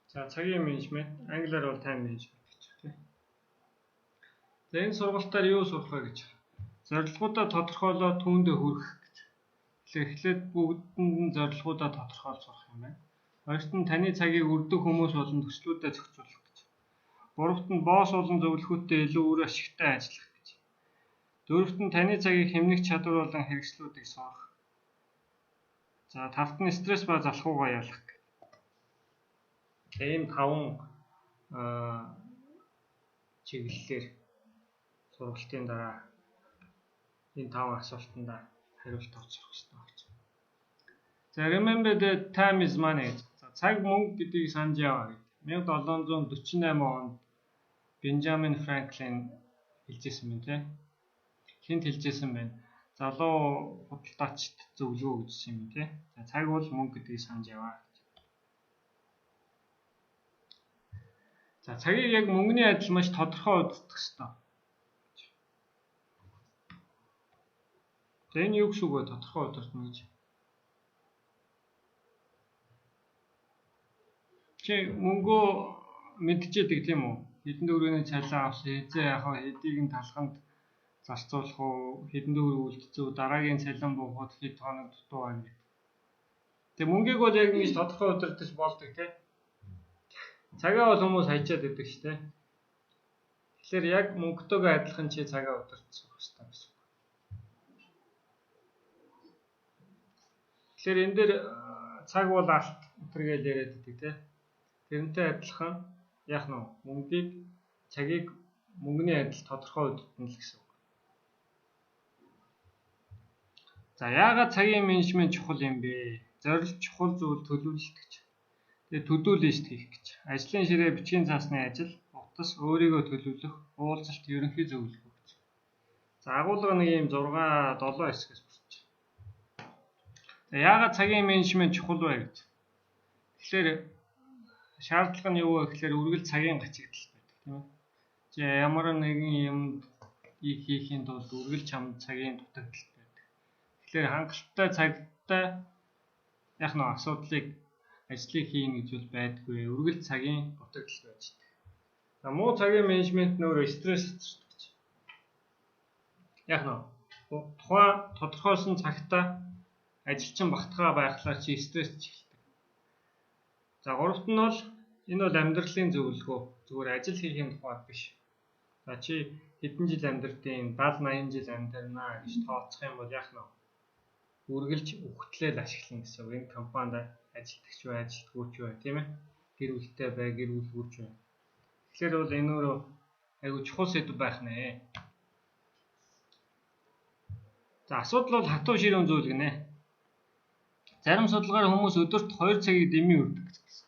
За цагийн менежмент, англиар бол time management гэж байна. За энэ сургалтаар юу сурах вэ гэж. Зорилгоудаа тодорхойлоод түүндээ хүрэх гэж. Тэгэхээр эхлээд бүгдэнд нь зорилгоудаа тодорхойлж сурах юм байна. Хоёрт нь таны цагийг үрдэг хүмүүс болон төслүүдэд зохицуулах гэж. Гуравт нь босс болон зөвлөхөдтэй илүү үр ашигтай ажиллах гэж. Дөрөвт нь таны цагийг хэмнэх чадвар болон хэрэгслүүдийг сурах. За тавт нь стресс ба залхуугаа ялах. Ийм 5 чиглэлээр сургалтын дараа энэ 5 асуултанд хариулт авч сурах хэрэгтэй гэж. За remember that time is money. Цаг мөнгө гэдгийг санаж яваа гэдэг. 1748 онд Бенджамин Франклин хэлжсэн юм тийм. Хинт хэлжсэн байна. Залуу худалдаачд зөвлөгөө өгсөн юм тийм. За цаг бол мөнгө гэдгийг санаж яваа. За цагийг яг мөнгөний адил маш тодорхой удирдах хэрэгтэй. За энэ юу гэсэн үг вэ? Тодорхой удирдах гэж. Чи мөнгөө мэдчихэдэг тийм үү? Хэдэн төгрөгийн цалин авсан, хэзээ яах вэ? Хэдийг нь талханд зарцуулах уу? Хэдэн төгрөг үлдцүү, дараагийн цалин буухад хэд хоног дутуу байна гэдэг. Тэгээ мөнгийг бол яг ингэж тодорхой удирдах болдог тийм. Цагаа бол хүмүүс хайчаад байдаг шүү дээ. Тэгэхээр яг мөнгөтэйгээ адилхан чи цагаа удирдах хэрэгтэй гэсэн. Тэгэхээр энэ дээр цаг бол алт өтер гэж яриад байдаг тийм. Тэрнтэй адилхан яах нь мөнгийг цагийг мөнгөний адил тодорхой удирдана л гэсэн үг. За яагаад цагийн менежмент чухал юм бэ? Зорилт чухал зүйл төлөвлөлт гэж. Тэгээ to-do list хийх гэж. Ажлын ширээ бичгийн цаасны ажил, утас өөрийгөө төлөвлөх, уулзалт ерөнхий зөвлөгөө гэж. За агуулга нэг юм 6 7 хэсгээс бүрдэж байна. За яагаад цагийн менежмент чухал вэ гэж. Тэгэхээр шаардлага нь юу вэ гэхээр үргэлж цагийн гачигдал байдаг тийм ээ. Чи ямар нэгэн юм хийхийн тулд үргэлж чамд цагийн дутагдал байдаг. Тэгэхээр хангалттай цагтай яг нэг асуудлыг ажлыг хийн гэж бол байдгүй. Үргэлж цагийн дутагдал байж байгаа. За муу цагийн менежмент нөр стресс татдаг гэж. Яг нь тухайн тодорхойсон цагтаа ажилчин багтгаа байхлаар чи стресс чиглэдэг. За гуравт нь бол энэ бол амьдралын зөвлөгөө. Зүгээр ажил хийхийн тухайд биш. За чи хэдэн жил амьдртын 70 80 жил амьдрнаа гэж тооцох юм бол яг нь үргэлж үхтлэл ашиглана гэсэн үг. Энэ компанид ажилтгч бай, ажилтгүйч бай, тийм ээ. Гэр бүлтэй бай, гэр бүлгүйч бай. Тэгэхээр бол энэ өөрөө айгүй чухал сэдв байх нэ. За асуудал бол хатуу ширүүн зүйл гинэ. Зарим судалгаар хүмүүс өдөрт 2 цагийг дэмий үрдэг гэсэн.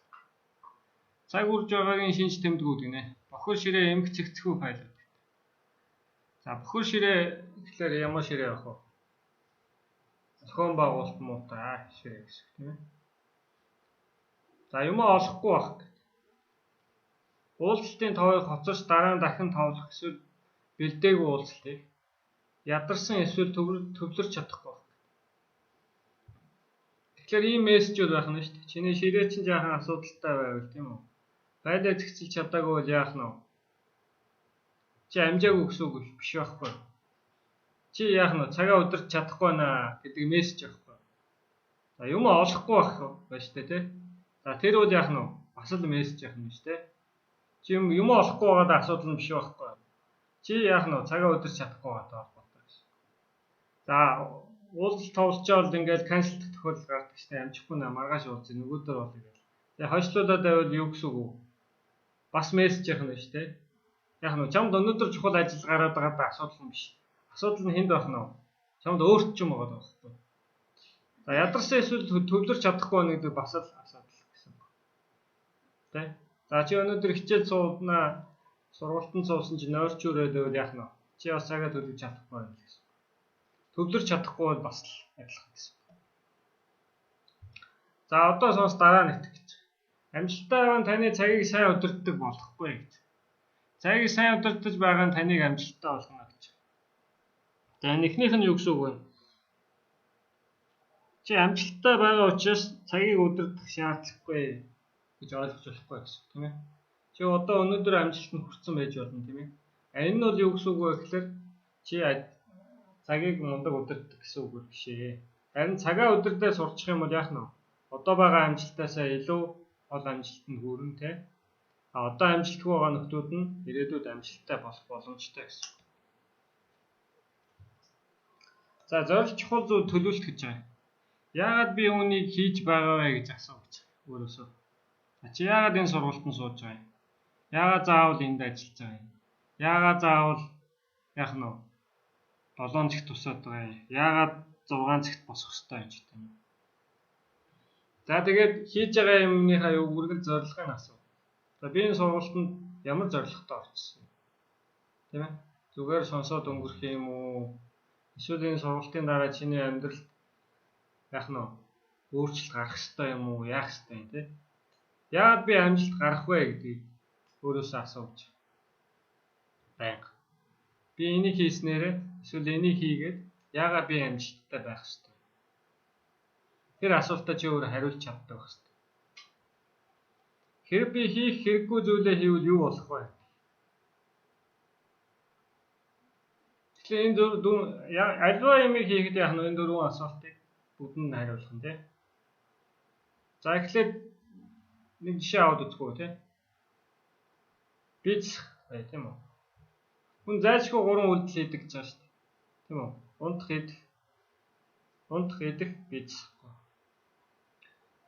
Цаг үрж байгаагийн шинж тэмдгүүд гинэ. Бохир ширээ эмх цэгцхүү файл. За бохир ширээ гэхлээр ямар ширээ авах вэ? Зохион байгуулалт муутай ширээ гэсэн тийм ээ. За юм олохгүй байх. Уулзалтын товыг хоцорч дараа нь дахин товлох эсвэл бэлдээгүй уулзалтыг ядарсан эсвэл төвлөрч чадахгүй байх. Тэгэхээр ийм мессежүүд байх нь шүү дээ. Чиний ширээ чинь жаахан асуудалтай байвал тийм үү? Байлаа зэгцэлж чадаагүй бол яах нь вэ? Чи амжаагүй гэсэн үг биш байхгүй. Чи яах нь цагаа удирч чадахгүй байна гэдэг мессеж байхгүй. За юм олохгүй байх байна шүү дээ тий. За тэр бол яах нь бас л мессеж яах нь шүү дээ. Чи юм олохгүй байгаад асуудал нь биш байхгүй. Чи яах нь цагаа удирч чадахгүй байгаа холбоотой гэсэн. За уулзалт товлжоод ингээд канселдах тохиолдол гардаг шүү дээ. Амжихгүй наа маргааш уулзъя нөгөөдөр бол гэдэг. Тэгээ хойшлуулаад байвал юу гэсэн үг вэ? Бас мессеж яах нь шүү дээ. Яг нь чамд өнөөдөр чухал ажил гараад байгаа асуудал нь биш. Асуудал нь хэнд байх нь вэ? Чамд өөрт ч юм байгаа байхгүй. За ядарсан эсвэл төвлөрч чадахгүй байна гэдэг бас л асуудал гэсэн. Тэ? За чи өнөөдөр хичээл сууднаа сургалтанд суусан чи нойрч өрөөд байвал яах нь вэ? Чи бас цагаа төлөвлөж чадахгүй байна гэсэн. Төвлөрч чадахгүй бол бас л адилхан гэсэн. За одоо сонс дараа нэгт гэж. Амжилттай байгаа таны цагийг сайн удирддаг болохгүй гэж. Цагийг сайн удирдах байгаа нь таныг амжилттай болгоно гэж. За эхнийх нь юу гэсэн үг вэ? Чи амжилттай байгаа учраас цагийг удирдах шаардлагагүй. гэж ойлгож болохгүй гэсэн тийм ээ. Чи одоо өнөөдөр амжилтанд хүрсэн байж болно тийм ээ. Энэ нь бол юу гэсэн үг вэ гэхээр чи цагийг мундаг удирдах гэсэн үг биш ээ. Харин цагаа удирдах сурчих юм бол яах нь вэ? Одоо байгаа амжилтаасаа илүү гол амжилтанд хүрэн те. Одоо амжилтгүй байгаа нөхдүүд нь ирээдүйд амжилттай болох боломжтой гэсэн. За зорилт чухал зүйл төлөвлөлт гэж байна. Яагаад би үүнийг хийж байгаа вэ гэж асууж өөрөөсөө. Чи яагаад энэ сургалтанд сууж байгаа юм? Яагаад заавал энд ажиллаж байгаа юм? Яагаад заавал яах нь вэ? 7 цагт тусаад байгаа юм? Яагаад 6 цагт босох ёстой юм ч гэдэг юм. За тэгээд хийж байгаа юмныхаа үргэлж зорилгыг нь асуу. За би энэ сургалтанд ямар зорилготой орчихсон юм? Тийм ээ? Зүгээр сонсоод өнгөрөх юм уу? Эсвэл энэ сургалтын дараа чиний амьдралд яах нь өөрчлөлт гарах ёстой юм уу? Яах ёстой юм те? Яагаад би амжилт гарах вэ гэдгийг өөрөөсөө асууж байнга. Би энийг хийснээрээ эсвэл энийг хийгээд яагаад би амжилттай байх ёстой? Тэр асуултад чи өөр хариулж чаддаг байх ёстой. Хэрэг би хийх хэрэггүй зүйлээ хийвэл юу болох вэ? Тэгэхээр энэ альва юмыг хийхэд яах нь энэ дөрвөн асуултыг бүгдэнд хариулах нь тий. За эхлээд нэг жишээ аваад үзгөө тий. Биз бай тийм үү? Хүн зайлшгүй 3 үйлдэл хийдэг гэж байгаа шүү дээ. Тийм үү? Унтах идэх биз.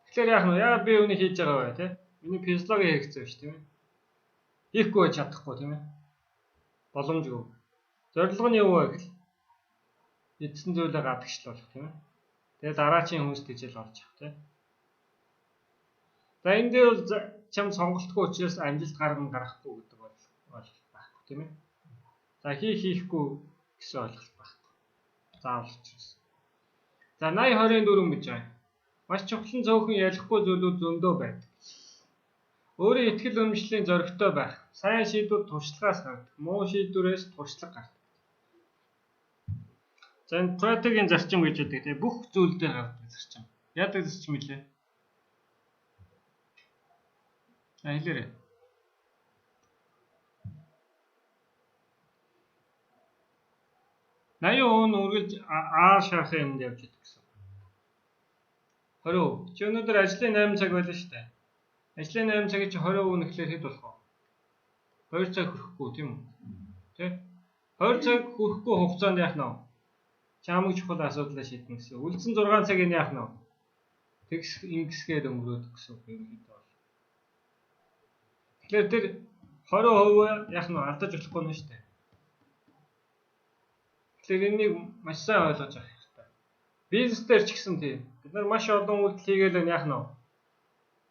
Тэгэхээр яах нь яагаад би үүнийг хийж байгаа вэ тий? Миний физиологи хэрэгцээ биш тийм ээ. Хийхгүй чадахгүй тийм ээ. Боломжгүй. Зорилго нь юу вэ гэвэл эдсэн зүйлээ гадагшлуулах тийм ээ. Тэгээд дараачийн хүнс тэжээл олж авах тийм. За энэ дээр бол чам сонголтгүй учраас амжилт гаргахгүй гэдэг ойлголт байхгүй тийм ээ. За хийхгүй гэсэн ойлголт байхгүй. Заавал учраас. За 80-24 гэж байна. Маш чухал цөөхөн ялахгүй зүйлүүд зөндөө байдаг. Өөрийн итгэл үнэмшлийн зоригтой байх. Сайн шийдвэр туршлагаас гардаг. Муу шийдвэрээс туршлага гардаг. За энэ стратегийн зарчим гэж үүдэг тийм бүх зүйл дээр гардаг зарчим. Яадаг зарчим илээ? Хэлээрэй. Наян өн үргэлж шахахын юмд явж идэг гэсэн. 20%. Чи өнөөдөр ажлын 8 цаг байлаа шүү дээ. Ажлын 8 цагийн чи 20% нэхлээр хэд болох вэ? 2 цаг хүрэхгүй тийм үү? Тэ? 2 цаг хүрэхгүй хугацаанд яах нь вэ? Чамаг чухал асуудлаа шийднэ гэсэн. Үлдсэн 6 цагийг яах нь вэ? Тэгс ингэсгээд өнгөрөөд гэсэн үг ерөнхийдөө. Тэгэхээр тэр 20% яах нь алдаж болохгүй нь шүү дээ. Тэгэхээр энийг маш сайн ойлгож авах хэрэгтэй. Бизнес дээр ч гэсэн тийм. Бид нар маш олон үйлдэл хийгээл яах нь вэ?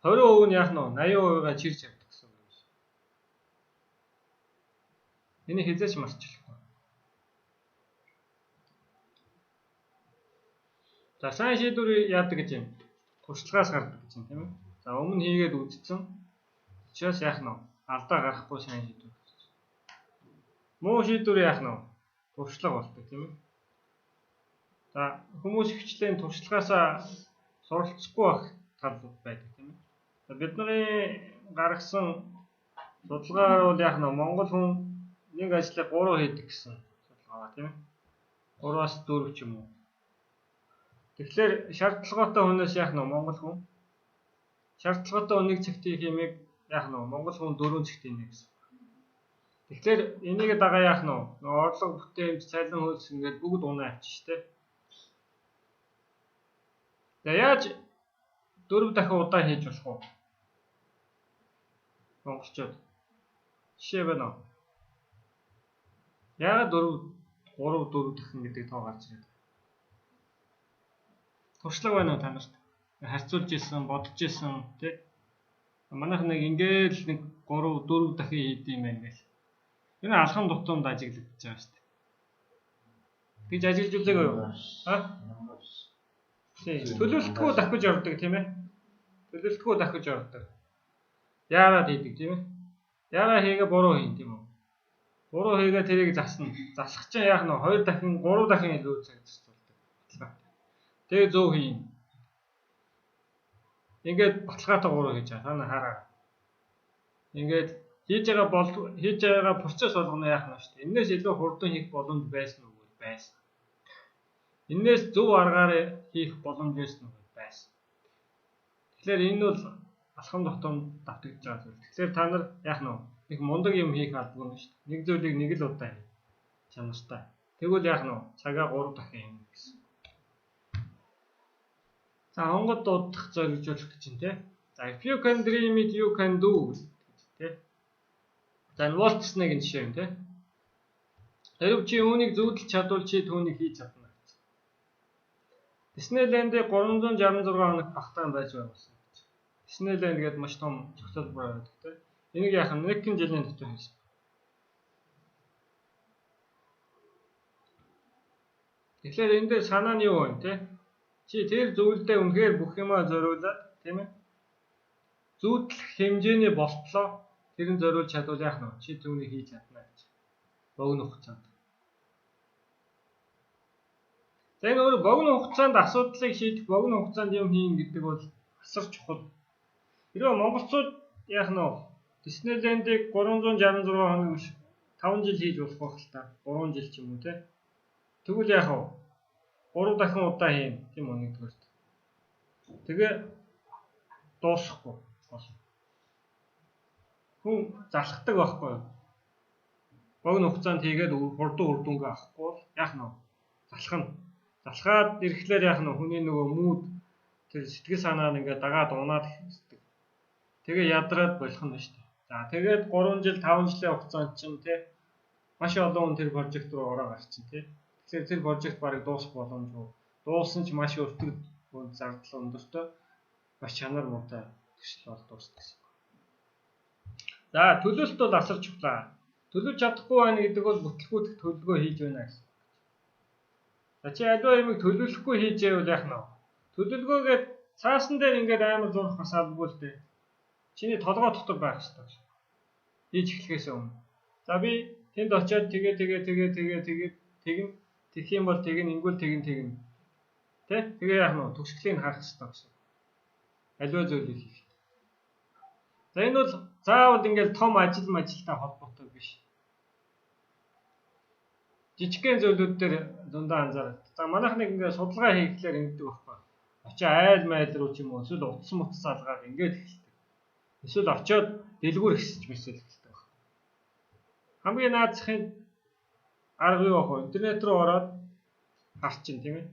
20% нь яах нь вэ? 80%-аа чирч явдаг гэсэн үг юм. Энийг хязгаарч марчихлаа. За сайн шийдвэр яадаг гэж юм. Туршлагаас гардаг гэж юм тийм ээ. За өмнө хийгээд үзсэн. Учраас яах нь вэ? Алдаа гарахгүй сайн шийдвэр. Муу шийдвэр яах нь вэ? Туршлага болдог тийм ээ. За хүмүүс ихчлэн туршлагаасаа суралцахгүй байх тал байдаг тийм ээ. За бидний гаргасан судалгаагаар бол яах нь вэ? Монгол хүн нэг ажлыг 3 хийдэг гэсэн судалгаа тийм ээ. 3-аас 4 ч юм уу. Тэгэхээр шаардлагатай хүнээс яах нь вэ? Монгол хүн шаардлагатай хүнийг цагт хийх юмыг яах нь вэ? Монгол хүн 4 цагт хийнэ гэсэн. Тэгэхээр энийг дагаа яах нь вэ? Орлого бүтээмж, цалин хөлс ингээд бүгд унаа авчих штэ. За яаж 4 дахин удаа хийж болох вэ? Монголчууд жишээ байна уу? Яагаад 3 дахин гэдэг тоо гарч ирээд? Туршлага байна уу та нарт? Харьцуулж ирсэн, бодож ирсэн тий? Манайх нэг ингээл нэг 3 4 дахин хийдэм юм байна гэл. Энэ алхам дутуунд ажиглагдаж байгаа шүү дээ. Гэж ажиглаж үзээгүй юу? Төлөвлөлтгүй давхиж ордог тийм ээ. Төлөвлөлтгүй давхиж ордог. Яагаад хийдэг тийм ээ? Яагаад хийгээ буруу хийн тийм үү? Буруу хийгээ тэрийг засна. Засах чинь яах нь 2 дахин 3 дахин илүү цаг зарцуулдаг. Тэгээ зөв хийн. Ингээд баталгаатай 3 хийж байгаа. Та нар хараа. Ингээд хийж байгаа процесс болгоно яах нь шүү дээ. Энээс илүү хурдан хийх боломж байсан уу? Байсан. Энээс зөв аргаар хийх боломж байсан уу? Байсан. Тэгэхээр энэ бол алхам дотор давтагдж байгаа зүйл. Тэгэхээр та нар яах нь вэ? Их мундаг юм хийх албагүй нь шүү дээ. Нэг зүйлийг нэг л удаа хий. Чанартай. Тэгвэл яах нь вэ? Цагаа 3 дахин хийнэ гэсэн. За онгод дуудах зорилжуулах гэж байна те. За if you can dream it you can do те. За Walt Disney-ийн жишээ юм те. Хэрвээ чи үүнийг зөвлөж чадвал чи түүнийг хийж чадна гэж. Disneyland-ийг 366 хоног багтаан байж байгуулсан гэж. Disneyland гэдэг маш том зохицол байдаг те. Энийг яах нь 1 жилийн дотор хийсэн. Тэгэхээр энэ дээр санаа нь юу вэ те? Чи тэр зүйлдээ үнэхээр бүх юмаа зориулаад тийм ээ. Зүйдлэх хэмжээний болтлоо тэрэн зориулж чадвал яах нь вэ? Чи түүнийг хийж чадна гэж. Богино хугацаанд. За энэ өөр богино хугацаанд асуудлыг шийдэх, богино хугацаанд юм хийн гэдэг бол асар чухал. Хэрвээ монголчууд яах нь вэ? Disneyland-ийг 366 хоног биш 5 жил хийж болох байх л та. 3 жил ч юм уу те. Тэгвэл яах вэ? 3 дахин удаа хийн тийм үү нэгдүгээрт. Тэгээ дуусахгүй болно. Хүн залхдаг байхгүй юу? Богино хугацаанд хийгээд хурдан үр дүнгээ авахгүй бол яах нь вэ? Залхана. Залхаад ирэхлээр яах нь вэ? Хүний нөгөө мууд тэр сэтгэл санаа нь ингээд дагаад унаад ихдэг. Тэгээ ядраад болох нь шүү дээ. За тэгээд 3 жил 5 жилийн хугацаанд чинь тий маш олон хүн тэр прожект руу ороо гарчин тий. Тэгэхээр тэр прожект барыг дуусах боломжгүй. Дууссан ч маш өртөг зардал өндөртэй маш чанар муутай төсөл бол дуусна гэсэн. За төлөвлөлт бол асар чухал. Төлөвлөж чадахгүй байна гэдэг бол бүтлгүүтэх төлөвлөгөө хийж байна гэсэн. За чи аливаа юмыг төлөвлөхгүй хийж байвал яах нь вэ? Төлөвлөгөөгээд цаасан дээр ингээд амар зурх бас албагүй л дээ. Чиний толгой дотор байх хэрэгтэй. Хийж эхлэхээс өмнө. За би тэнд очиод тэгээ тэгнэ. Тэгэх юм бол тэгнэ, ингүүл тэгнэ. Тэ? Тэгээ яах нь вэ? Төгсгөлийг харах хэрэгтэй гэсэн. Аливаа зүйлийг хийх. За энэ бол заавал ингээд том ажилтай холбоотой биш. Жижигхэн зүйлүүд дээр дундаа анзаарах. За манайх нэг ингээд судалгаа хийхлээр ингэдэг байхгүй. Очиж айл майл руу ч юм уу эсвэл утас мутас залгаад ингээд эхэлдэг. Эсвэл очиод дэлгүүр ихсэж мэсэл эхэлдэг байхгүй. Хамгийн наацхийн арга юу вэ? Интернет руу ороод харчин тийм ээ.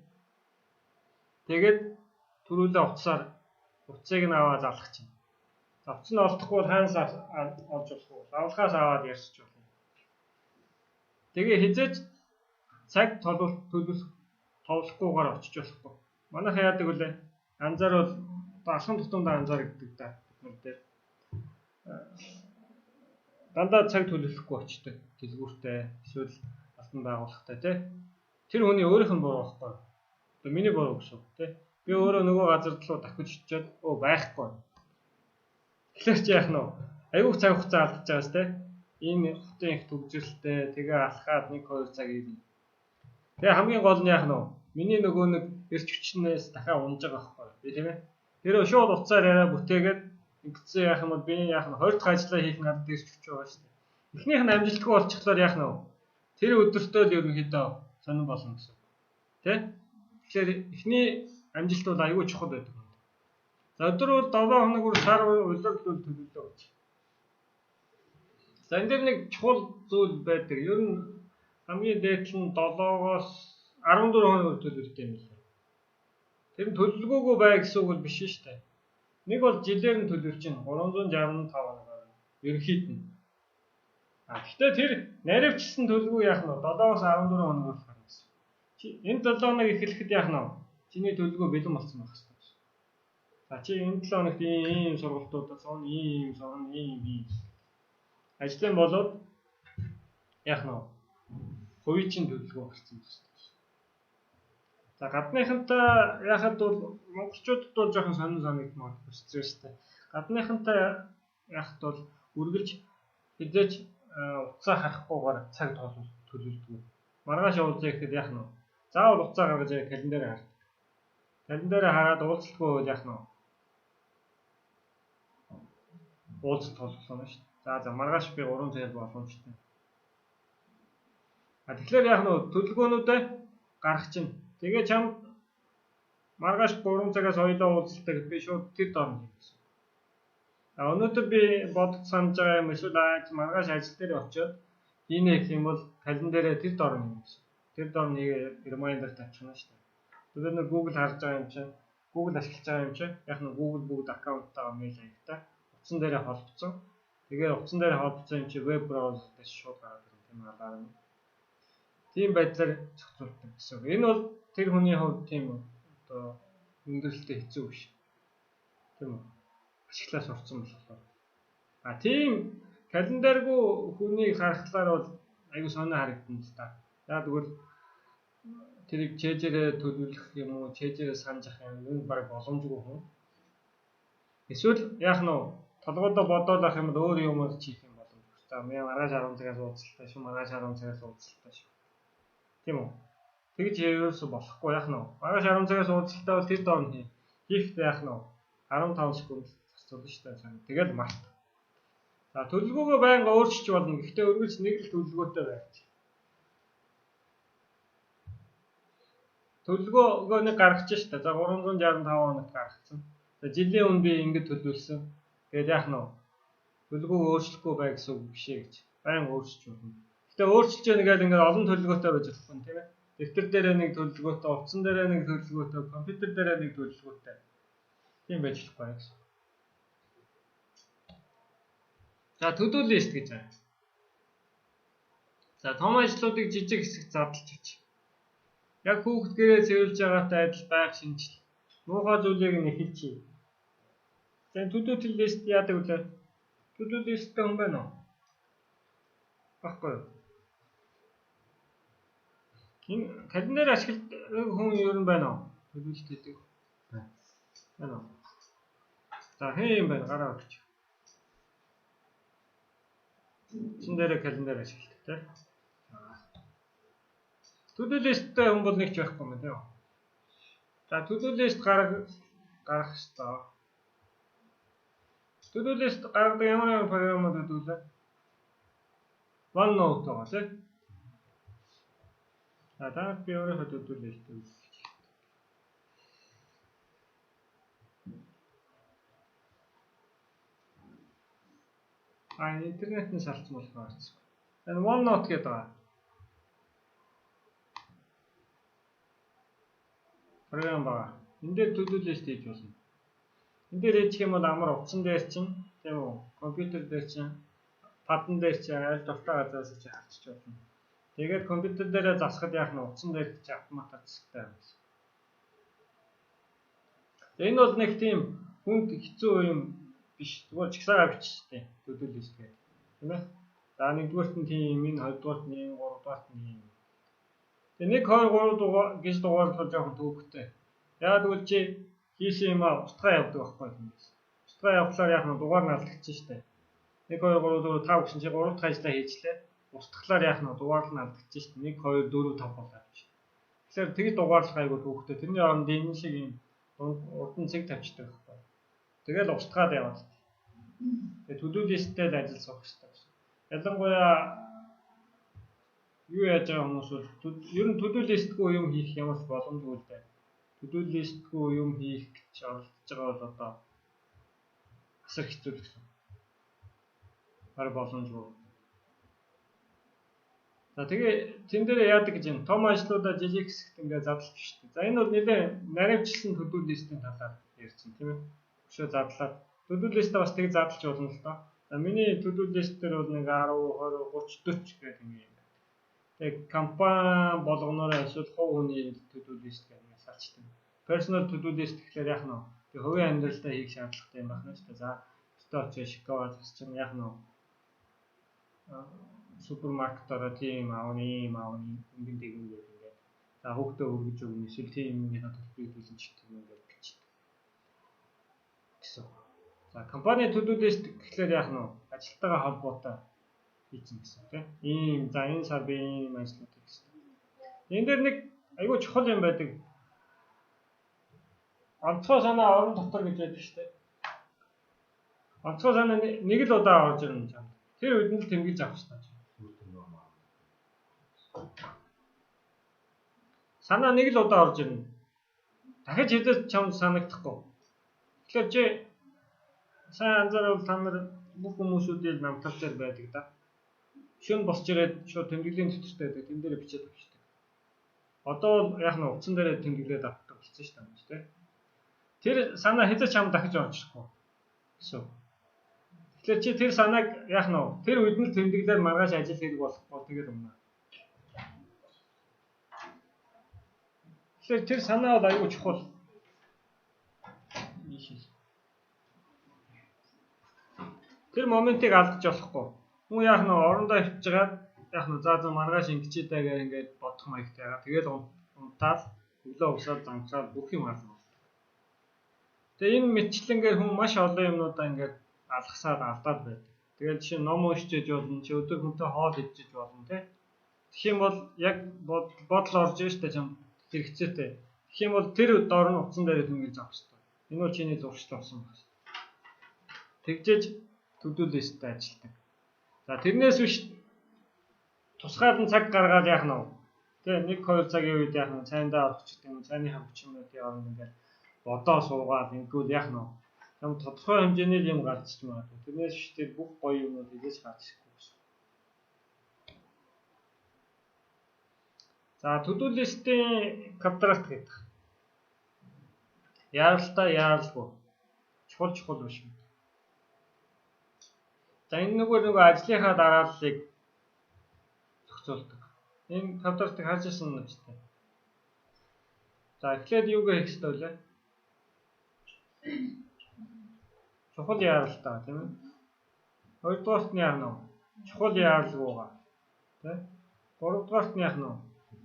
Тэгээд түрүүлээ утсыг нь аваад залгах чинь. Утас нь олдохгүй бол хаанаас олж болох вэ? Авлахаас аваад ярьж болно. Тэгээ хизээч цаг товлохгүйгээр очиж болохгүй. Манайх яадаг вүлээ? Анзаарвал алхам тутамдаа анзаардаг да бид нар дээр. Дандаа цаг төлөвлөхгүй очдог. Дэлгүүртэй эсвэл алтан байгууллагатай тий. Тэр хүний өөрийнх нь буруу байхгүй. Одоо миний буруу гэсэн үг тий. Би өөрөө нөгөө газар руу дахиж очиод байхгүй. Тэгэхээр чи яах нь вэ? Аюух цаг хугацаа алдчихж байгаас тий. Энэ хотын их төгжрэлтэй тэгээ алхаад 1-2 цаг ирнэ. Тэгээ хамгийн гол нь яах нь вэ? Миний нөгөө нэг эрч хүчнээс дахиад унж байгаа байхгүй. Би тийм ээ. Тэр шууд уцаар яриа бүтээгээд ингэсэн яах юм бол би яах нь 20 дахь ажлаа хийх надад эрч хүч байгаа шүү дээ. Эхнийх нь амжилтгүй болчихлоор яах нь вэ? Тэр өдөртөө л ерөнхийдөө сонирн болно гэсэн. Тэ? Тэгэхээр эхний амжилт бол аюул чухал байдаг. За өдөр бол 7 хоног бүр сар улирлуул төлөвлөлөө гэж. За энэ дэр нэг чухал зүйл байдаг. Ер нь хамгийн дээд нь 7-оос 14 хоног төлөвлөлттэй юм байна. Тэр нь төлөвлөгөөгүй бай гэсэн үг бол биш шүү дээ. Нэг бол жилээр нь төлөвлөж чинь 365 хоногоор ерөнхийд нь. Гэхдээ тэр наривчсан төлөвлөгөө яах нь вэ? 7-оос 14 хоногор гарна гэсэн. Чи энэ 7 хоног эхлэхэд яах нь вэ? Чиний төлөвлөгөө бэлэн болсон байх хэрэгтэй. За чи энэ 7 хоногт ийм сургалтуудаас ийм сурна, ийм ажлын болоод яах нь вэ? Хувийн чинь төлөвлөгөө гарсан байна. За гадныхантай яхад бол монголчуудад бол жоохон сонин санагдмаар стресстэй. Гадныхантай яхад бол үргэлж хизээч уцаа харахгүйгээр цаг төлөвлөдөг. Маргааш уулзъя гэхэд яах нь вэ? Заавал уцаа гаргаж календараа хардаг. Календараа хараад уулзалтгүй бол яах нь вэ? уулзалт толгоно шүү дээ. За маргааш би 3 цаг боломжтой. Тэгэхээр яг нь төлөвлөгөөнүүдээ гаргах чинь. Тэгээ чамд маргааш 3 цагаас хоёулаа уулзалтаа гэж би шууд тэр дор нь хийсэн. Өнөөдөр би бодож санаж байгаа юм эсвэл маргааш ажил дээр очиод хийнэ гэх юм бол календараа тэр дор нь хийсэн. Тэр дор нэг reminder тавьчихна шүү дээ. Тэгээд нэг Google харж байгаа юм чинь, Google ашиглаж байгаа юм чинь яг нь Google бүгд аккаунттайгаа мэйл хаягтай утсан дээрээ холбоцсон. Тэгээ утсан дээрээ холбоцсон юм чинь веб браузер дээр шууд гараад ирнэ тийм аларм. Тийм байдлаар зохицуулдаг гэсэн. Энэ бол тэр хүний хувьд тийм одоо өндөрлөлтөд хэцүү биш. Тийм үү? Ашиглаа сурцсан болохоор. Тийм календаргүй хүнийг харахлаар бол аюу сонир харагдана л та. Яг тэгвэл тэрийг чэйжээрээ төлөвлөх юм уу, чэйжээрээ санаж ах юм энэ баг боломжгүй хүн. Эсвэл яг нь толгойдоо бодоод авах юм бол өөр юмар чих юм боломжгүй. За მე маргааш 10 цагаас уулзалтаа шүү, маргааш 10 цагаас уулзалтаа шүү. Тийм үү? Тэгж ерөөсө болохгүй яг нь. Маргааш 10 цагаас уулзалтаа бол тэр доор нь хийхдээ яг нь 15 секунд зарцуулна шүү дээ. Тэгэл март. За төлөвлөгөөгөө байнга өөрчилж болно. Гэхдээ өргөж нэг л төлөвлөгөөтэй байж. Төлөвлөгөөгөө нэг гаргаж штэ. За 365 хоногт гаргацсан. За жилийн өмнө би ингэж төлөвлөсөн. Тэгээд яах нь төлөвлөгөө өөрчлөхгүй бай гэсэн үг бишээ гэж. Байнга өөрчилж болно. Гэтэ өөрчилж яана гэдэг ингээд олон төлөвлөгөөтэй байж болохгүй тийм ээ. Дэвтэр дээрээ нэг төлөвлөгөөтэй, утсан дээрээ нэг төлөвлөгөөтэй, компьютер дээрээ нэг төлөвлөгөөтэй. Тийм байж болохгүй гэсэн. За to-do list гэж байна. За том ажлуудыг жижиг хэсэгт зардалж авч. Яг хүүхэд гэрээ цэвэрлж байгаатай адил байх шинжил. Муухай зүйлийг нь хэлчихье. За to-do list яадаг вэ? To-do listтэй хүн байна уу? Баггүй. Энэ календар ашигладаг хүн ер нь байна уу? To-do list гэдэг. Байна уу? За хэн юм байна? Гараа өгч. Чин дээр календар ашигладаг тийм. To-do listтэй хүн бол нэг ч байхгүй юм тийм үү? За to-do list гаргах ёстой. To-do list гаргадаг ямар програмууд өгдөө? OneNote байгаа тийм. За би өөрөө to-do list үүсгэж. Интернетээс салцсан болохоор хэцүү. Энэ OneNote гэдэг байгаа. Програм байгаа. Энд дээр to-do list хийж болно. Энд дээр хийх юм бол амар утсан дээр чинь тийм үү? Компьютер дээр чинь падан дээр чинь аль дуртай газраас чинь харчиж болно. Тэгээд компьютер дээрээ засахад яах нь утсан дээр чинь автомат засахтай юм. Энэ бол нэг тийм хүнд хэцүү юм биш. Зүгээр чагсаараа биччихтэй. To-do list гэдэг. Тийм ээ? За нэгдүгээрт нь тийм, энэ хоёрдугаарт нь ийм, гуравдугаарт нь ийм. Тэгээ 1 2 3 дугаар гэж дугаарлах жоохон төвөгтэй. Яг тэгвэл чи хийсэн юм аа устгаа явдаг байхгүй юм. Устгаа явуулаар яг нь дугаар нь алдчихж штэ. 1 2 3 4 5 гэсэн чи 3 дахь ажлаа хийчлээ. Устгахлаар яг нь дугаар нь алдчихж штэ. 1 2 4 5 болоо авч. Тэгэхээр тэгж дугаарлах айгүй төвөгтэй. Тэрний оронд энэ шиг юм урдан цэг тавьчихдаг байхгүй. Тэгэл устгаад яваад. Тэгээ to-do list-тэй л ажил суух хэрэгтэй. Ялангуяа юу яаж байгаа хүмүүс бол ер нь to-do list-гүй юм хийх ямар ч боломжгүй л дээ. To-do list-гүй юм хийх гэж оролдож байгаа бол одоо асар хэцүү л гэсэн. Харин боломжгүй. За тэгээ тэн дээр яадаг гэж юм. Том ажлуудаа жижиг хэсэгт ингээд задлж штэ. За энэ бол нэлээ наривчлсан to-do list-ийн талаар ярьсан тийм ээ. Өшөө задлаад to-do list-а бас тэг задлж болно л доо. За миний to-do list дээр бол нэг 10, 20, 30, 40 гэх юм байна. Тэг компани болгоноор эсвэл хувь хүний to-do list гэх юм салчдаг. Personal to-do list гэхэлэр яг нь тэг хувийн амьдралдаа хийх шаардлагатай юм байна шүү дээ. За сток шоколад чинь яг нь супермаркетаараа тийм аавны ингэн тэгэн гэдэг. За хүүхдээ өргөж өгнө эсвэл тийм юмны төлбөрийг төлөж гэдэг юм гэж бичдэг. Гэсэн. За компани to-do list гэхэлэр яг нь ажилтнаа холбоотой хийсэн гэсэн тийм. Ийм за энэ сар би ийм ажлууд хийсэн. Энэ дээр нэг айгүй чухал юм байдаг. Онцгой санаа орон дотор гэж байдаг шүү дээ. Онцгой санаа нэг л удаа орж ирнэ чам. Тэр үед нь л тэмдэглэж авах хэрэгтэй. Санаа нэг л удаа орж ирнэ. Дахиж хэзээ чамд санагдахгүй. Тэгэхээр чи сайн анзаарвал та нар бүх хүмүүсүүдийг намтал дээр байдаг да. Шөн босч ирээд шууд тэмдэглэлийн дэвтэртэй байдаг. Тэн дээр бичээд авчихдаг. Одоо бол яг нь утсан дээрээ тэмдэглээд авдаг болсон шүү дээ тийм. Тэр санаа хэзээ чамд дахиж орж ирэхгүй гэсэн. Тэгэхээр чи тэр санааг яг нь тэр үед нь тэмдэглээд маргааш ажил хийх болохгүй тэгээд өмнө. Тэгэхээр тэр санаа бол аюул чухал. Тэр моментыг алдаж болохгүй. Хүн яг нь орондоо хөвж байгаа яг нь за маргааш ингэчээ даа ингээд бодох маягтай байгаа. Тэгээд унтаад өглөө усаад занцаад бүх юм хаална. Тэгээ энэ мэтчлэнгээр хүн маш олон юмнуудаа ингээд алгасаад алдаад байдаг. Тэгээд жишээ ном уншиж болно, чи өдөр хүнтэй хоол идэж болно тий. Тэгэх юм бол яг бодол орж ирж штэ чам хэрэгцээтэй. Тэгэх юм бол тэр доор нь утсан дээр тэмдэглэж авах хэрэгтэй. Энэ бол чиний зуршил болсон байна. Тэгжээж төдөлөөстэй ажилтдаг. За тэрнээс биш тусгаад нь цаг гаргаад яах нь вэ? Тэгээ 1-2 цагийн үед яах нь цайндаа орох ч гэдэг юм, цайны хамчмуудын оронд ингээд бодоо суугаад ингэвэл яах нь вэ? Юм тодорхой хэмжээний юм гарч магадгүй. Тэрнээс биш тэр бүх гоё юмнууд идэж гарч ирэхгүй гэсэн. За төдөл листийн квадрат гэдэг. Яаралтай яаралгүй. Чухал биш юм. За энэ нөгөө ажлынхаа дарааллыг зохицуулдаг. Энэ квадратыг харж ирсэн нь үстэй. За эхлээд юу гэх хэвчтэй вэ? Чухал яаралтай тийм ээ. Хоёрдугаарт нь яах нь вэ? Чухал яаралгүйгаа. Тэ? Гуравдугаарт нь яах нь вэ?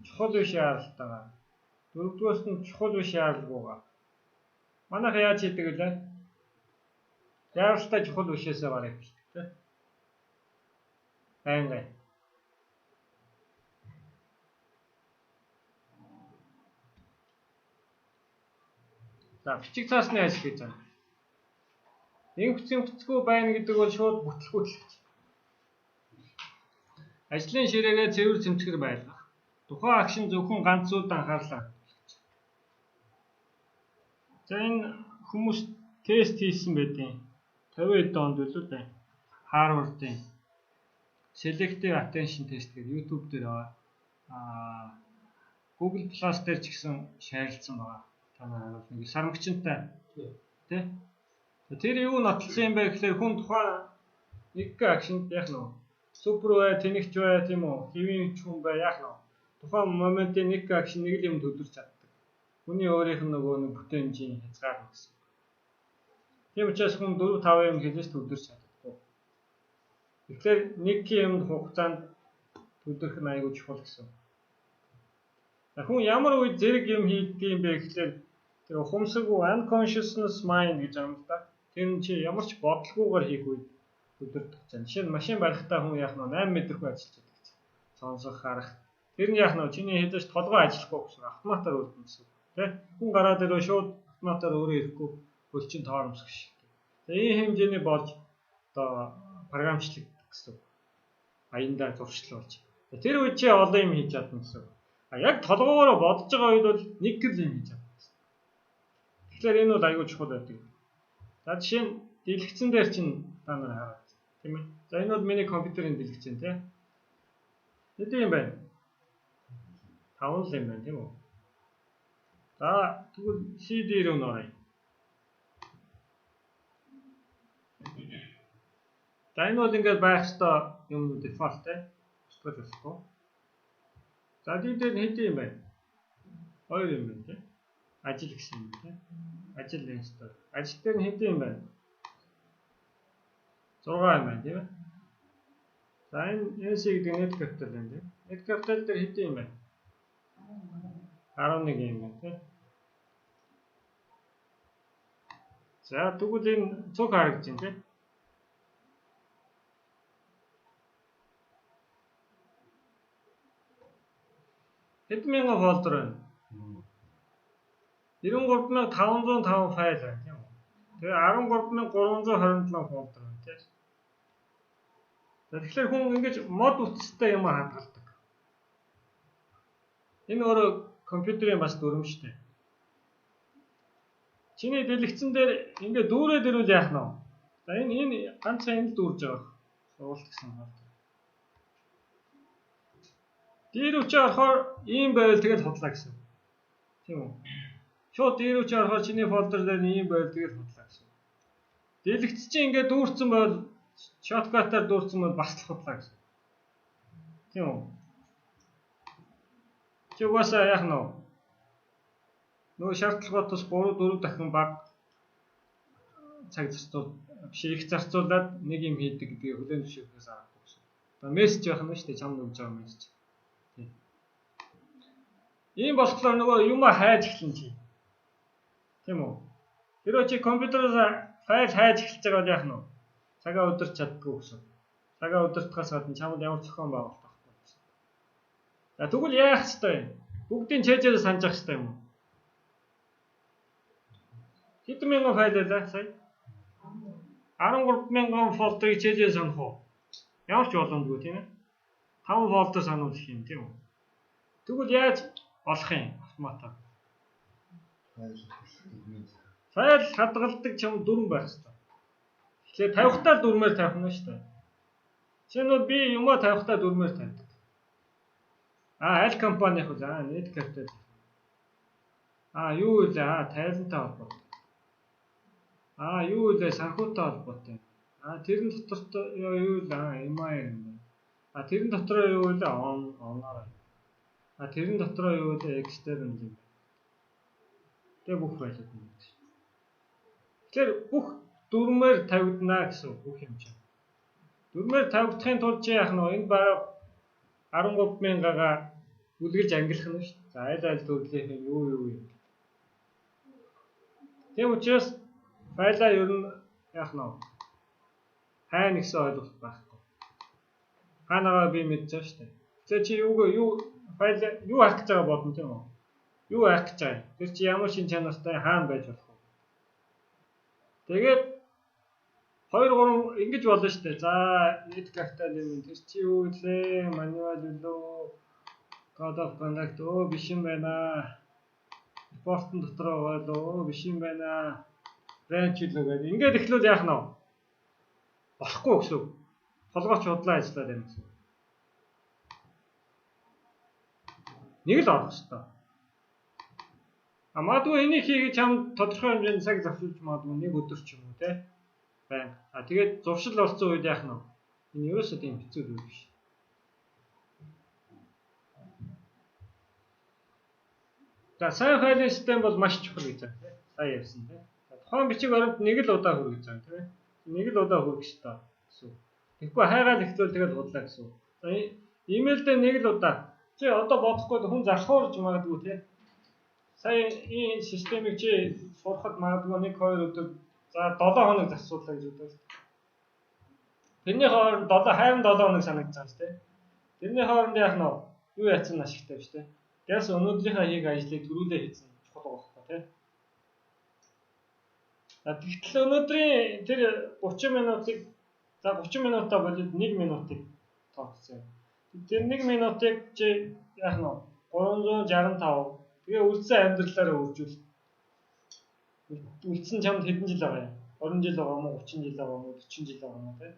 Чухал биш яаралтайгаа. Дөрөвдүгээрт нь чухал биш яаралгүйгаа. Манайх яаж хийдэг вэ? Яаралтай чухал бишээсээ гарах хэлдэг тэ. Байнгай. За бичиг цаасны ажил хийж байгаа. Эмхцгүй байна гэдэг бол шууд бүтлгүүтэл гэж. Ажлын ширээгээ цэвэр цэмцгэр байлгах. Тухайн агшин зөвхөн ганц зүйлд анхаарлаа. За энэ хүмүүс тест хийсэн байдیں۔ 50 онд үлээ. Harvard-ийн Selective Attention Test гэдэг YouTube дээр байгаа. Google Plus дээр ч гэсэн шаарилсан байгаа. Та нар нэг сармагчтай тий. Тэр юу нотлсон юм бэ гэхээр хүн тухайн нэг акшнд яах нь супер бай, тэнэгч бай тийм үү? Хэвийн хүн бай яах нь тухайн моментын нэг акшн нэг л юм төдөрч чаддаг. Хүний өөрийнх нь нөгөө нэг бүтээнжийн хязгаар гэсэн. Тийм учраас хүн 4-5 юм хэлж төдөрч чаддаг. Тэгэхээр нэг юм хугацаанд төдөрөх нь аягүй чухал гэсэн. Хүн ямар үед зэрэг юм хийдэг юм бэ гэхээр тэр ухамсаргүй unconsciousness mind гэж юм л да. Тэр нь чи ямар ч бодлогоогоор хийх үед төдөрдөг чинь. Жишээ нь машин барихтаа хүн яах нь 8 метргүй ажиллаж байдаг чинь. Сонсох, харах. Тэр нь яах нь чиний хэдэж толгой ажиллахгүй гэсэн автоматар үлдэн гэсэн. Тэ? Хүн гараад ирөө шууд автоматар өөрөө ирэхгүй хөлчин тоормсох шиг. Тэгээ ийм хэмжээний болж одоо програмчлаг гэсэн. Аяндаа зуршил болж. Тэр үед чи олон юм хийж чадна гэсэн. Яг толгоогоор бодож байгаа үед бол нэг л юм хийж чадна. Тэгэхээр энэ бол аюул чухал байдаг. За жишээ нь дэлгэцэн дээр чинь та нар хараад тийм ээ. За энэ бол миний компьютерийн дэлгэцэн тийм. Хэдэн юм бэ? 5 л юм байна тийм үү? За тэгвэл CD руу нөрөё. За энэ бол ингээд байх ёстой юм дефолт тийм. Устгаж болохгүй. За дээр хэдэн юм байна? 2 юм байна тийм. Ажил гэсэн юм тийм. Ажил инстор. Ажил дээр нь хэдэн юм байна? 6 юм байна тийм ээ. За энэ NC гэдэг net capital байна тийм. Net capital дээр хэдэн юм байна? 11 юм байна тийм. За тэгвэл энэ цуг харагдаж байна тийм. Хэдэн мянган фолдер байна? 93505 файл байна тийм үү. Тэгээ 13327 фолдер байна тийм. Тэгэхээр хүн ингэж мод утастай юм хадгалдаг. Энэ өөрөө компьютерийн бас дүрм шүү дээ. Чиний дэлгэцэн дээр ингээд дүүрээд ирүүл яах нь вэ? За энэ ганцхан энэ л дүүрж байгаа. Сургалт гэсэн байна. Дээр үчи орохоор ийм байвал тэгэл худлаа гэсэн. Тийм үү? Шууд дээр үчи орохоор чиний фолдер дээр ийм байвал тэгэл худлаа гэсэн. Дэлгэц чинь ингээд дүүрсэн бол шорткатаар дүүрсэн бол бас л худлаа гэсэн. Тийм үү? Чи угаасаа яах нь вэ? Нөгөө шаардлагаатаас 3-4 дахин бага цаг зарцуул биш их зарцуулаад нэг юм хийдэг гэдгийг хүлээн зөвшөөрөхөөс аргагүй гэсэн. Одоо мессеж байх нь шүү дээ чамд өгж байгаа мессеж. Ийм болохоор нөгөө юм хайж эхэлнэ чи. Тийм үү? Хэрэв чи компьютероос файл хайж эхэлж байгаа бол яах нь вэ? Цагаа өдөрч чаддгүй гэсэн. Цагаа өдөртгөөс гадна чамд ямар зохион байгуулалт байхгүй гэсэн. За тэгвэл яах ёстой вэ? Бүгдийн чэйжээр санаж явах ёстой юм уу? Хэдэн мянган файл байлаа сая? 13,000 фолдерыг чэйжээр санах уу? Ямар ч боломжгүй тийм ээ. 5 фолдер сануул гэх юм тийм үү? Тэгвэл яаж олох юм автоматар? Файл хадгалдаг ч юм дүрм байх хэрэгтэй. Тэгэхээр тавихтаа дүрмээр тавих нь шүү дээ. Шинэ би юмаа тавихтаа дүрмээр тавьдаг. Аль компанийн хөл net capital. Юу вэ? Тайлантай холбоотой. Юу вэ? Санхүүтэй холбоотой. Тэрэн дотор юу вэ? MI юм байна. Тэрэн дотор юу вэ? Оноор. Тэрэн дотор юу вэ? External юм. Тэгээ бүх файлууд нь. Тэгэхээр бүх дүрмээр тавигдана гэсэн бүх юм чинь. Дүрмээр тавигдахын тулд чи яах нь вэ? Энэ баг 13,000-ага үлгэж ангилах нь шүү дээ. За аль төрлийн юу юм. Тийм учраас файлаа ер нь яах нь вэ? Хайна гэсэн ойлголт байхгүй. Хаанагаа би мэдж байгаа шүү дээ. Тэгэхээр чи файл юу хайх гэж байгаа болно тийм үү? Юу хайх гэж байгаа. Тэр чи ямар шин чанартай хаана байж болох вэ? Тэгээд 2-3 ингэж болно шүү дээ. За net capital юм. Тэр чи юу гэлээ? Manual лөө code of conduct биш юм байна. Report-ын дотроо болоо биш юм байна. Branch лөө гэдэг. Ингээд эхлүүл яах нь вэ? Болохгүй гэсэн үг. Толгойч худлаа ажиллаад байна гэсэн. Нэг л орох шүү дээ. Магадгүй энийг хийгээд чам тодорхой хэмжээнд цаг зарцуулж магадгүй нэг өдөр ч юм уу те. Байна. Тэгээд зуршил болсон үед яах нь вэ? Энэ ерөөсөө тийм хэцүү зүйл биш. За сайн файлын систем бол маш чухал гэж байна тийм. Сая ярьсан тийм. Тухайн бичиг баримт нэг л удаа хүргэж байгаа тийм. Нэг л удаа хүргэх ёстой гэсэн. Тэгэхгүй хайгаад ихлүүл тэгэл худлаа гэсэн. За имэйл дээр нэг л удаа. Чи одоо бодохгүй хүн зархуурж магадгүй тийм. Сая энэ системийг чи сурахад магадгүй 1-2 өдөр за 7 хоног зарцууллаа гэж бодож. Тэрний хооронд 7 хоног санагдаж байгаа тийм. Тэрний хооронд яах нь юу яцсан ашигтай биш тийм. Гээс өнөөдрийнхээ хийх ажлыг төрүүлээ хийсэн чухал байхгүй тийм. Тэгтэл өнөөдрийн тэр 30 минутыг за 30 минутаа болоод 1 минутыг тооцсон. Тэр 1 минутыг чи яах нь 365 тэгээ үлдсэн амьдралаараа үржүүл. Үлдсэн чамд хэдэн жил байгаа юм? 20 жил байгаа юм уу? 30 жил байгаа юм уу? 40 жил байгаа юм уу тийм.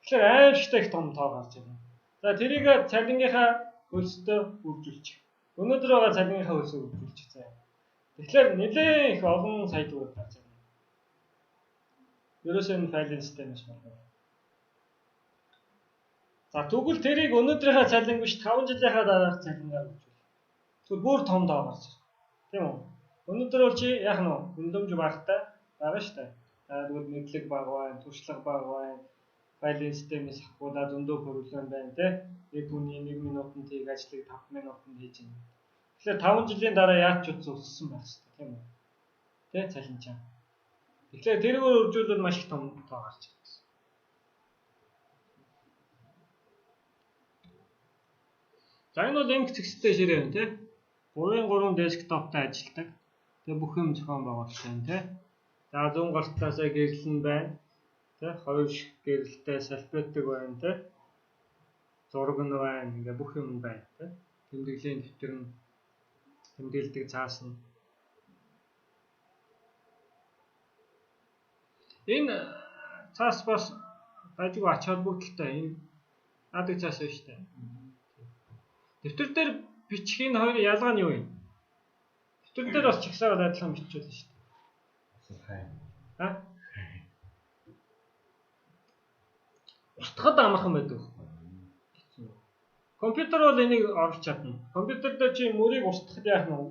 Тэгэхээр аимшигтай их том тоо гарч ирнэ. За тэрийг цалингийнхаа хөлсөд үржүүлчих. Өнөөдөр байгаа цалингийнхаа хөлсөд үржүүлчих заяа. Тэгэхээр нэлээд их олон сая төгрөг гарч ирнэ. Ерөөсөө энэ файлын системээс болов. За тэгвэл тэрийг өнөөдрийнхаа цалин биш 5 жилийнхаа дараах цалингаар үржүүл. Тэгвэл бүр том тоо гарч ирнэ. Тийм үү? Өнөөдөр бол чи яах нь вэ? Хүндэмж багтай байгаа шүү дээ. Тэгвэл мэдлэг бага байна, туршлага бага байна. Файлын системээс ахгуудаа зөндөө хөрвүүлэн байна те. Нэг хүний 1 минутанд хийх ажлыг 5 минутанд хийж байна. Тэгэхээр 5 жилийн дараа яаж ч өссөн байх шүү дээ, тийм үү? Тэ цалин чам. Тэгэхээр тэргээр үржүүлвэл маш их том тоо гарч ирнэ. За энэ бол эмх зэгцтэй ширээ байна те. 3-3 десктоптай ажилладаг. Тэгээ бүх юм зохион байгуулалтай байна те. За зүүн гар талаасаа гэрэл нь байна. Тэ хоёр шиг гэрэлтэй салфетик байна тэ. Зураг нь байна. Ингээ бүх юм байна тэ. Тэмдэглэлийн дэвтэр нь тэмдэглэдэг цаас нь. Энэ цаас бас бажиг ач холбогдолтой. Энэ наадах цаас байна шүү дээ. Дэвтэр дээр бичих энэ хоёр ялгаа нь юу вэ? Дэвтэр дээр бас чагсаагаар адилхан бичүүлнэ шүү дээ. Ha? Устгахад амархан байдаг. Компьютер бол энийг оруулж чадна. Компьютер дээр чи мөрийг устгахад яах нь вэ?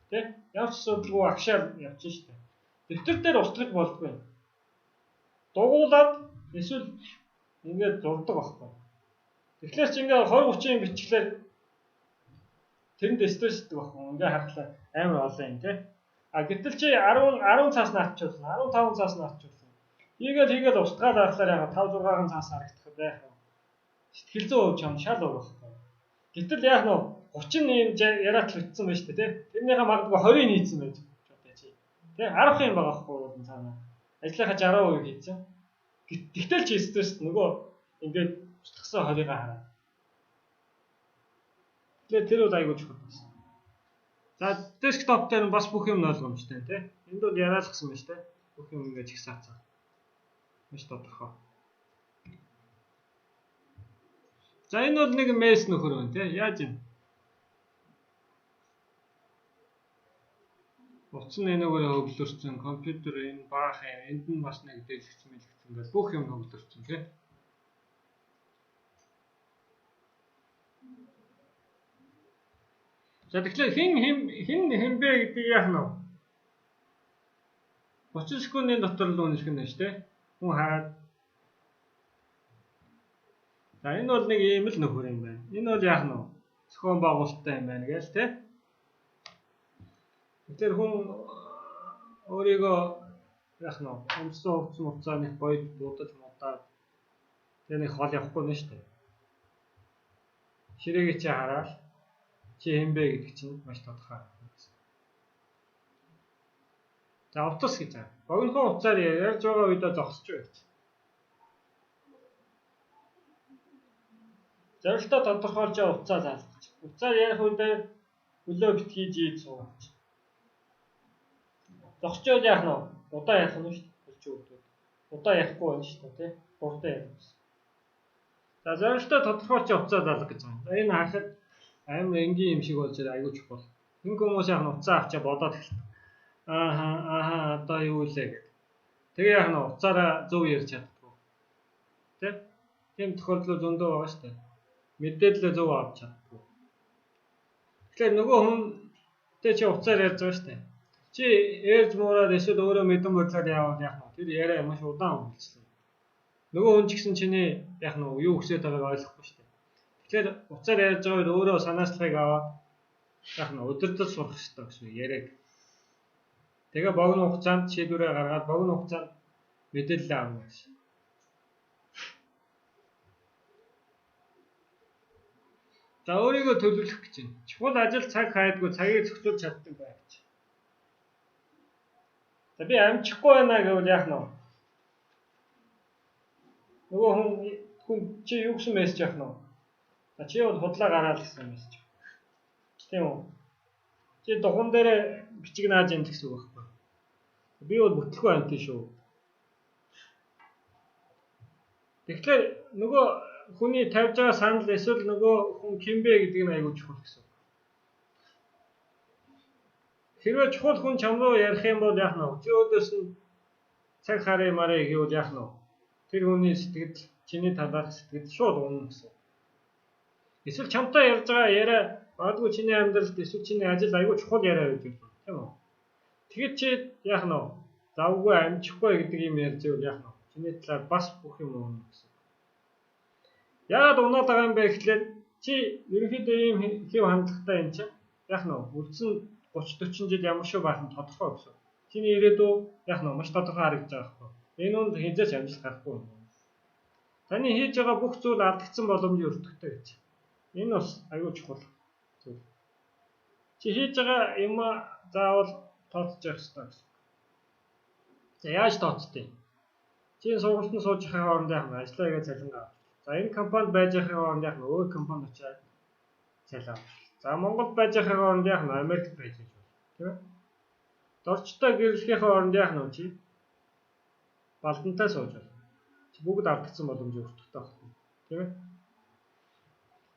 Тэ? Ямар ч асуудалгүй агшаар явчихна шүү дээ. Дэвтэр дээр устгах болдгүй. Дугуулад эсвэл ингээд зурдаг байхгүй. Тэгэхээр чи ингээд 20-30-ын бичлэр тэрэнд стрессдэг байхгүй. Ингээд харахлаа амар олон юм тий. А гэтэл чи 10 цаас наачуулсан, 15 цаас наачуулсан. Хийгээл устгаад байхлаар яга 5-6 цаас харагдах байх. Сэтгэл зүйн хувь чам шал урах. Гэтэл яах нь 30 юм яриач битсэн байж тээ. Тэрнийхээ магадгүй 20-ыг нийцсэн байж бодё чи. Тэ 10 юм байгаа байхгүй бол цаана. Ажлынхаа 60% хийсэн. Тэгтэл чи стресс нөгөө ингээд устгасан 20-ыг хараа. Тэгээ тэр бол айгуу чухал байсан. За десктоп дээр нь бас бүх юм ойлгомжтой тий. Энд бол яриалгсан байна шүү дээ. Бүх юм ингээд чигсаацсан. Маш тодорхой. За энэ бол нэг месс нөхөр байна тий. Яаж юм? Утас нь энэгээр хөвлөрсөн, компьютер энэ баах юм. Энд нь бас нэг дэлгэцсэн ингээд бүх юм хөвлөрсөн тий. За тэгэхээр хин бэ гэдэг яах нь вэ? 30 секундын дотор л үнэлэх нь шүү дээ. Хүн хараад. За энэ бол нэг ийм л нөхөр юм байна. Энэ бол яах нь вэ? Зохион байгуулалттай юм байна гээл тэ. Тэгэхээр хүн өөрийгөө яах нь вэ? Өмсөн хугацааны бойд дуудаж муудаад тэр нэг хол явахгүй нь шүү дээ. Ширээгээ чи хараад чи хэм бэ гэдэг чинь маш тодорхой. За утас гэж байна. Богинохон утсаар ярьж байгаа үедээ зогсож байж. Зорилтоо тодорхойлж утсаа заалгаж. Утсаар ярих үедээ хөлөө битгий жийд суугаач. Зогсчод яах нь вэ? Удаа ярих нь шүү дээ. Удаа ярихгүй байна шүү дээ, тий? Хурдан ярих. За зорилтоо тодорхойлж утсаа заалгах гэж байна. За энэ харахад амар энгийн юм шиг болж байгаа айгуу чухал. Хин хүмүүс яг нь уцаа авчаа бодоод эхэлдэг. Одоо юу лээ гэдэг. Тэгээ яг нь уцаараа зөв ярьж чаддгүй. Тэ? Тийм тохиолдол зөндөө байгаа шүү дээ. Мэдээлэл зөв авч чаддгүй. Тэгэхээр нөгөө хүнтэй чи уцаар ярьж байгаа шүү дээ. Чи ярьж муураад эсвэл өөрөө мэдэн бодлоор яваад яах вэ? Тэр яриа маш удаан үргэлжлэнэ. Нөгөө хүн ч гэсэн чиний яг нь юу хүсэж байгааг ойлгохгүй шүү дээ. Тэгэхээр уцаар ярьж байгаа үед өөрөө санаачлахыг аваад яг нь удирдах сурах хэрэгтэй гэсэн яриаг. Тэгээ богино хугацаанд шийдвэрээ гаргаад богино хугацаанд мэдээлэл авах гэсэн. За өөрийгөө төлөвлөх гэж байна. Чухал ажил цаг хайдгүй цагийг зохицуулж чаддаг байх гэж. За би амжихгүй байна гэвэл яах нь вэ? Нөгөө хүн чи юу гэсэн мессеж яах нь вэ? Чи бол худлаа гараад гэсэн мессеж. Тийм үү? Чи дугуун дээр бичиг нааж юм гэсэн үг байхгүй. Би бол бүтлгүй амт шүү. Тэгэхээр нөгөө хүний тавьж байгаа санал эсвэл нөгөө хүн хинбэ гэдэг нь аягүй чухал гэсэн. Хэрвээ чухал хүн чам руу ярих юм бол яах нь вэ? Чи өөдөөс нь цаг харъя маръя гэвэл яах нь вэ? Тэр хүний сэтгэл чиний талаарх сэтгэл шууд унах гэсэн. Эсвэл чамтай ярьж байгаа яриа магадгүй чиний амьдралд эсвэл чиний ажил аягүй чухал яриа байж болно, тийм үү? Тэгэхэд чи яах нь вэ? Завгүй амжихгүй гэдэг юм ярьж байвал яах нь вэ? Чиний талаар бас бүх юм унах гэсэн. Яагаад унаад байгаа юм бэ гэхлээр чи ерөнхийдөө ийм хэв хандлагатай юм чинь яах нь вэ? Үлдсэн 30-40 жил ямар шүү байх нь тодорхой гэсэн. Чиний ирээдүй яах нь вэ? Маш тодорхой харагдаж байгаа байхгүй. Энэ үнд хязгаарч амжилт гарахгүй юм. Таны хийж байгаа бүх зүйл алдагдсан боломжийн өртөгтэй гэж. Энэ бас аюул чухал зүйл. Чи хийж байгаа юм заавал тооцож явах хэрэгтэй гэсэн. За яаж тооцтой? Чи сургуульд нь сууж байхын хооронд яг ажлаа хийгээд цалин авах. За энэ компанид байж байхын хооронд яг өөр компанид очиад цалин авах. За Монголд байж байхын хооронд яг Америкт байж байж болно. Тийм ээ? Дорчтой гэрлэхийн хооронд яг чи балдантай сууж болно. Чи бүгд алдагдсан боломж өртөгтэй байна. Тийм ээ?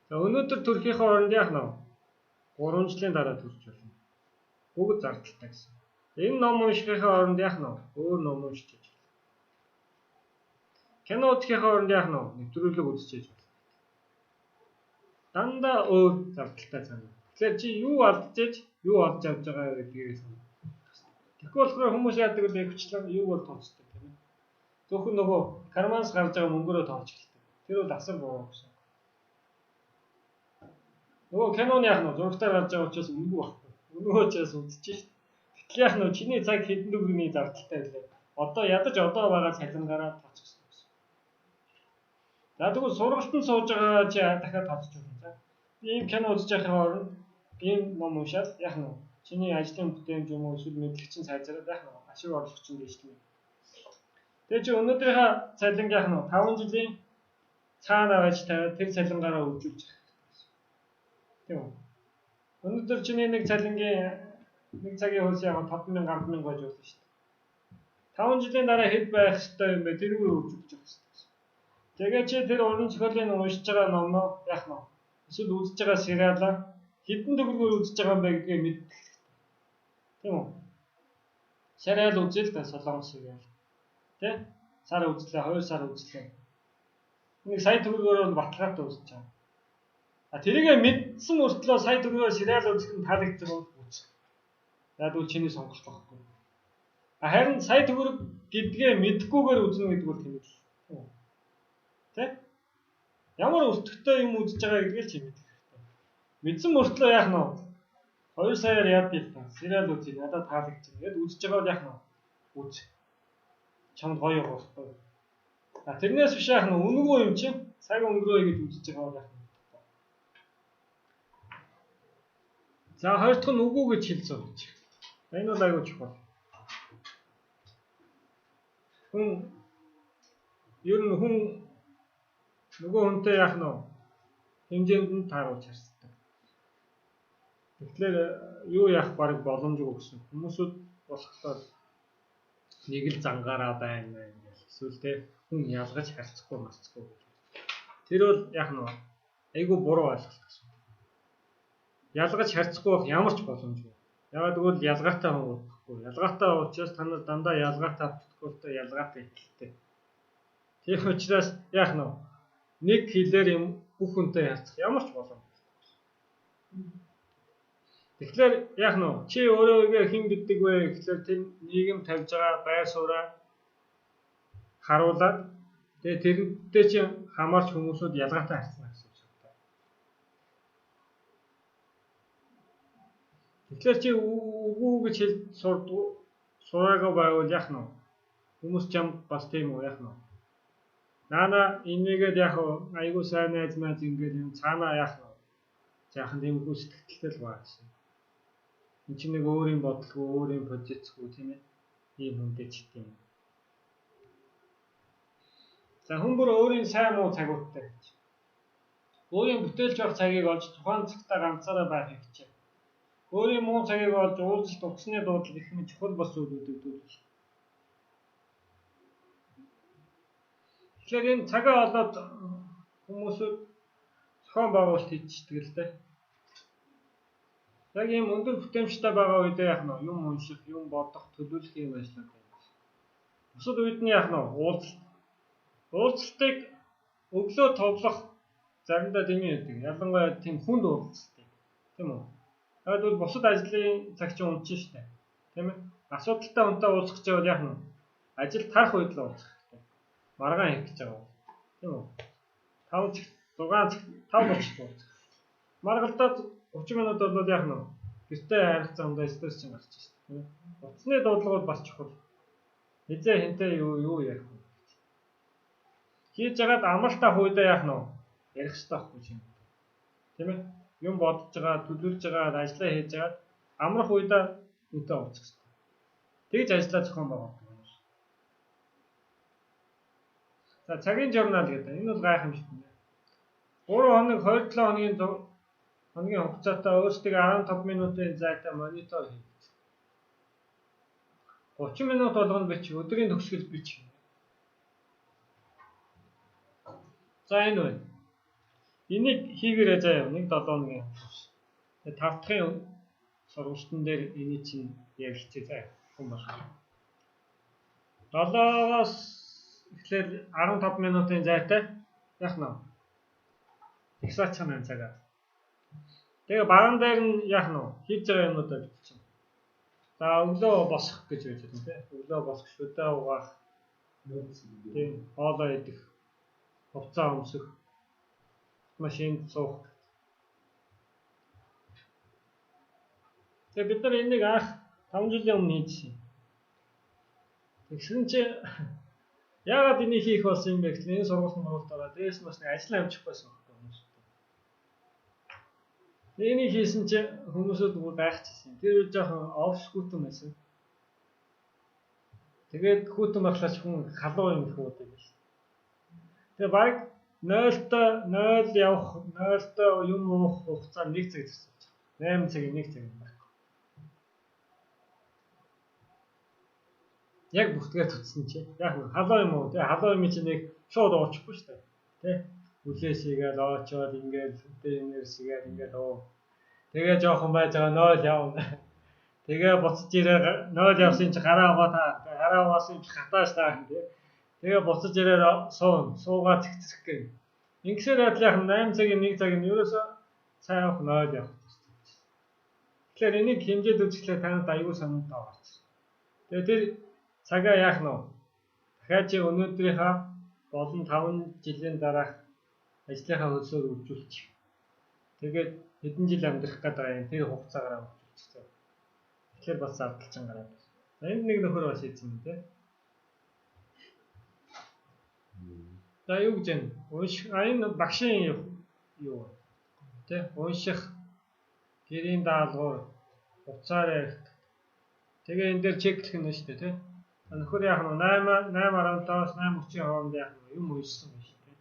За өнөөдөр төрхийн хооронд яг 3 жилийн дараа төрж болно. Бүгд зардалтай гэсэн. Энэ ном уншихын хооронд яг өөр ном уншиж байна. Кино үзэхийн хооронд яг нэвтрүүлэг үзчихэж байна. Дандаа өөр зардалтай санаа. Тэгэхээр чи юу алдчихэж, юу олж авч байгаа гэдгийг санаа. Тэгэхгүй болохоор хүмүүс яадаг вэ? Хвчлэн юуг бол тооцдог тийм ээ. Зөвхөн нөгөө карманс гарч байгаа мөнгөөрөө тоолж эхэлдэг. Тэр бол асар буруу гэсэн. Нөгөө киноны яг зургатаар гарч байгаа учраас үнэгүй байхгүй. Үнэгүй учраас үзчихэж шээ. Гэтэл яг чиний цаг хэдэн төгрөгийн зардалтай байлаа. Одоо ядаж одоо байгаа цалингараа тооцох гэсэн. За тэгвэл сургалтанд сууж байгаа чи дахиад тооцож болно. За ийм кино үзэж байхын хооронд ийм ном уншаад яг чиний ажлын бүтээмж юм уу эсвэл мэдлэгчин сайжраад яг ашиг орлого чинь дэвшдэг. Тэгээ чи өнөөдрийнхээ цалинг яг 5 жилийн цаана байж тавиад тэр цалингаараа үржүүлж байгаа. Тийм үү? Өнөөдөр чиний нэг цалингийн нэг цагийн хөлс яг 5,000 10,000 байж болно шүү дээ. 5 жилийн дараа хэд байх ёстой юм бэ? Тэрүүгээр үржүүлж явах хэрэгтэй. Тэгээ чи тэр уран зохиолын уншиж байгаа номоо яг эсвэл үзэж байгаа сериалаа хэдэн төгрөгөөр үзэж байгаа юм бэ гэдгийг мэддэг. Тийм үү? Сериал үзэл та солонгос сериал. Тэ? Сар үзлээ, 2 сар үзлээ. Нэг сая төгрөгөөр нь баталгаатай үзэж байгаа. А тэрийгээ мэдсэн мөртлөө сая төгрөгөөр сериал үзэх нь таалагдсан бол үз. Яг үл чиний сонголт байхгүй. А харин сая төгрөг гэдгээ мэдхгүйгээр үзнэ гэдэг бол тэмдэг. Тэ? Ямар өртөгтэй юм үзэж байгаа гэдгийг чи мэдэх хэрэгтэй. Мэдсэн мөртлөө яах нь 2 саяар яад гээл та. Сериал үзье надад таалагдчихна. Тэгэд үзэж байгаа бол яах нь үз. Чамд гоё байхгүй. А тэрнээс биш яах нь үнэгүй юм чинь цаг өнгөрөө гэж үзэж байгаа бол яах нь. За хоёр дахь нь үгүй гэж хэлсэн гэж. Энэ бол аюул чухал. Хүн ер нь хүн нөгөө хүнтэй яах нь хэмжээнд нь тааруулж харцдаг. Тэгэхээр юу яах бараг боломжгүй гэсэн. Хүмүүсүүд болохоор нэг л зангаараа байна гэж эсвэл тэ хүн ялгаж харцахгүй марцахгүй гэж. Тэр бол яах нь айгүй буруу ойлголт гэсэн. Ялгаж харцахгүй байх ямар ч боломжгүй. Ягаад гэвэл ялгаатай хүн болохгүй. Ялгаатай учраас та нар дандаа ялгаатай автдаггүй ялгаатай ихтэй. Тийм учраас яах нь нэг хэлээр юм бүх хүнтэй харьцах ямар ч боломжгүй. Тэгэхээр яах нь чи өөрөөгээ хэн гэдэг вэ гэхлээр тэр нийгэм тавьж байгаа байр сууриа харуулад тэгээ тэрнтэй чи хамаарч хүмүүсүүд ялгаатай харьцна гэсэн үг байна. Тэгэхээр чи үгүй гэж хэл сураагаа байвал яах нь хүмүүс чам бас тийм үү яах нь наана энийгээд яг айгуу сайн найз маань ингээд юм цаанаа яах нь жаахан тиймгүй сэтгэлтэй л байгаа гэсэн. Энд чинь нэг өөрийн бодлого, өөрийн позицгүй тийм ээ. Ийм хүнтэй ч тийм. За хүн бүр өөрийн сайн муу цагуудтай гэж. Өөрийн бүтээлж байх цагийг олж тухайн цагтаа ганцаараа байхыг хичэв. Өөрийн муу цагийг олж уулзалт утасны дуудлага гэх мэт чухал бас зүйлүүдийг дүүргэж. Тэгэхээр энэ цагаа олоод хүмүүсүүд зохион байгуулалт хийчихдэг л дээ. Яг ийм өндөр бүтээмжтэй байгаа үедээ яах нь юм унших, юм бодох, төлөвлөх юм ажиллаад байна. Бусад үед нь яах нь уулзалтыг өглөө тоглох заримдаа дэмий байдаг. Ялангуяа тийм хүнд уулзалт. Тийм үү? Яг бол бусад ажлын цаг чинь унчих штэ. Тийм ээ? Асуудалтай хүнтэй уулзах гэж бол яах нь ажил тарах үед л уулзах хэрэгтэй. Маргаан хийх гэж байгаа. Тийм үү? 5 цаг 5:30 уулзах. Маргалдаа 30 минут бол яах нь гэртээ харих замдаа стресс чинь гарч ирсэн тийм ээ. Утасны дуудлагууд бас чухал. Хизээ хинтээ юу ярих вэ? Хийж ягаад амралтаа хүйдээ яах нь ярих хэрэгтэй байхгүй юм. Тийм ээ. Юм бодож байгаа, төлөвлөж байгаа, ажиллаа хийж байгаа амрах үедээ үнтэй уулзах хэрэгтэй. Тэгж ажиллаа зохион байгуулдаг юм. За цагийн журнал гэдэг. Энэ бол гайхамшигтай. 3 хоног 27 хоногийн хугацаатай өөрсдөө 15 минутын зайтай монитор хийх. 30 минут болгоно бич, өдрийн төгсгөл бич. За энэ байна. Энийг хийгээрэй заяа. 1-7 хоногийн. Тэгээ 5 дахын сургалтын дээр энийг чинь ярилцъя заяа. Хүн байна. 7-оос эхлээд 15 минутын зайтай яах нь. Их сарчхан цагаа. Тэгээ баган дээр нь яах нь хийж байгаа юмудаа бичсэн. За өглөө босох гэж байж байна тийм. Өглөө босох, шүдэ угаах, тийм хоолоо идэх, хувцас өмсөх, машинд суух. Тэгээ бид нар энийг 5 жилийн өмнө хийжсэн. Тэгсэн чи яагаад энийг хийх болсон юм бэ гэхэл энэ сургууль ороод дээрс нь бас нэг ажил амжих байсан хүмүүс. Энийг хийсэн чи хүмүүсүүд бүр гайхчихсан. Тэр үе жоохон офскутэн байсан. Тэгээд хүүтэн баглаач хүн халуун юм хөөдөг байсан. Тэгээ баг 0-0 явах, 0 юм уух хугацаа 1 цаг гэсэн. 8 цаг 1 цаг юм байна. Яг бүртгээ tutсан чи. Яг халуун юм уу? Тэгээ халуун юм чи нэг шууд уучихгүй шүү дээ. Тэ? Үлээсийгээл оочоод ингээд энерсигээр ингээд оо. Тэгээ жоохон байж байгаа 0 явна. Тэгээ буцаж ирээ 0 явсан чи гараа угаа та. Гараа угаасан чи хатааш таа тий. Тэгээ буцаж ирээ суугаа цэгцэх гээ. Ингэсээр байдлаар 8 цагийн 1 цаг нь ерөөсөө цай авах 0 явах. Тэгэхээр энийг хэмжээд үзэхлээр танад аюул санагдаа байна. Тэгээ тэр цагаа яах нь вэ? Дахиад чи өнөөдрийнхаа болон 5 жилийн дараах ажлынхаа хөлсөөр үржүүлчих. Тэгээд хэдэн жил амьдрах гэдэг юм тэр хугацаагаар үржүүлчих. Тэгэхээр бас зардалчин гараад байна. Энд нэг нөхөр бас хийсэн юм тий. За юу гэж юм? Энэ багшийн юу? Тэ унших, гэрийн даалгавар, хуцаар ярих. Тэгээ энэ дээр чеклэх нь шүү дээ тий. Нөхөр яах нь 8:15-аас 8:30 хооронд яах нь юм уншсан байна шүү дээ.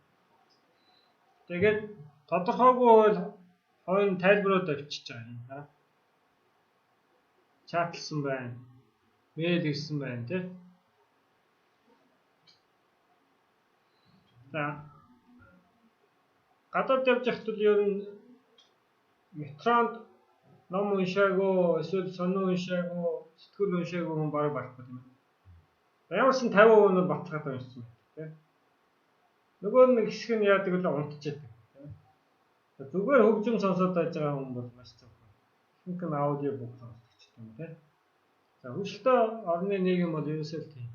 Тэгээд тодорхойгүй бол хойно тайлбарууд авчиж байгаа юм аа. Чатлсан байна. Мэйл ирсэн байна тий. За гадаад явж байхдаа ер нь метронд ном уншаагүй, эсвэл сонин уншаагүй, сэтгүүл уншаагүй хүн бараг байхгүй юм. Ямар ч 50% нь баталгаад уншсан тийм. Нөгөө нэг хэсэг нь яадаг л унтчихдаг тийм. Зүгээр хөгжим сонсоод байж байгаа хүн бол маш зөвхөн. Ихэнх нь аудио бук сонсдог юм тийм. За хөлтөө орны нийгэм бол ерөөсөө тийм.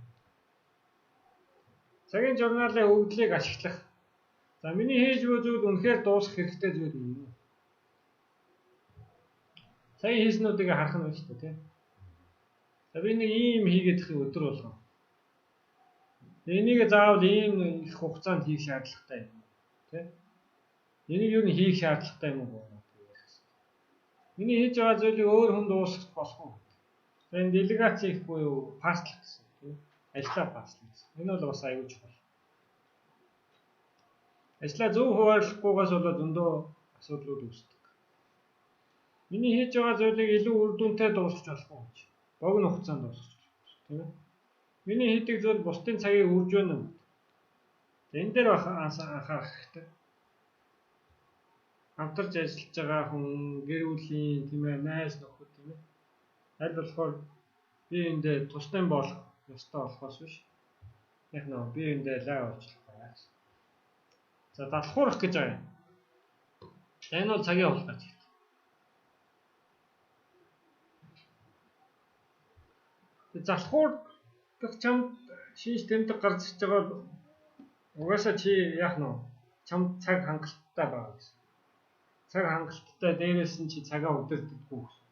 Цагийн журналын өгдлийг ашиглах. За миний хийж буй зүйл үнэхээр дуусах хэрэгтэй зүйл юм. Сая хийснүүдийг харах нь шүү дээ тийм. За би нэг ийм хийгээд их өдөр болгоо. Энийг заавал ийм их хугацаанд хийх шаардлагатай юм тийм. Энийг юу н хийх шаардлагатай юм уу? Миний хийж байгаа зүйлийг өөр хүн дуусгах болох уу? Энэ делегац хийх буюу паслах гэсэн тийм. Ажлаа паслах. Энэ бол бас аюул чухал. Ажлаа зөв хуваарлахгүйгээс болоод өндөө асуудлууд үүсдэг. Миний хийж байгаа зүйлийг илүү үр дүнтэй дуусгах болох уу гэж. Богино хугацаанд дуусгах тийм ээ. Миний хийдэг зүйл бусдын цагийг үрж байна уу? Энэ дээр анхаарах хэрэгтэй. Хамтарч ажиллаж байгаа хүн, гэр бүлийн тийм ээ, найз нөхөд тийм ээ. Аль болохоор би эндээ тусдан болох ёстой болохоос биш. Яг нөө би эндээ лайв очлох байна. За давхуурах гэж байгаа юм. Энэ бол цагийн хугацаа. Залхуур гэх чамд шинж тэмдэг гарч ирж байгаа угаасаа чи яах нь чамд цаг хангалттай байгаа гэсэн. Цаг хангалттай дээрээс нь чи цагаа удирддаггүй гэсэн.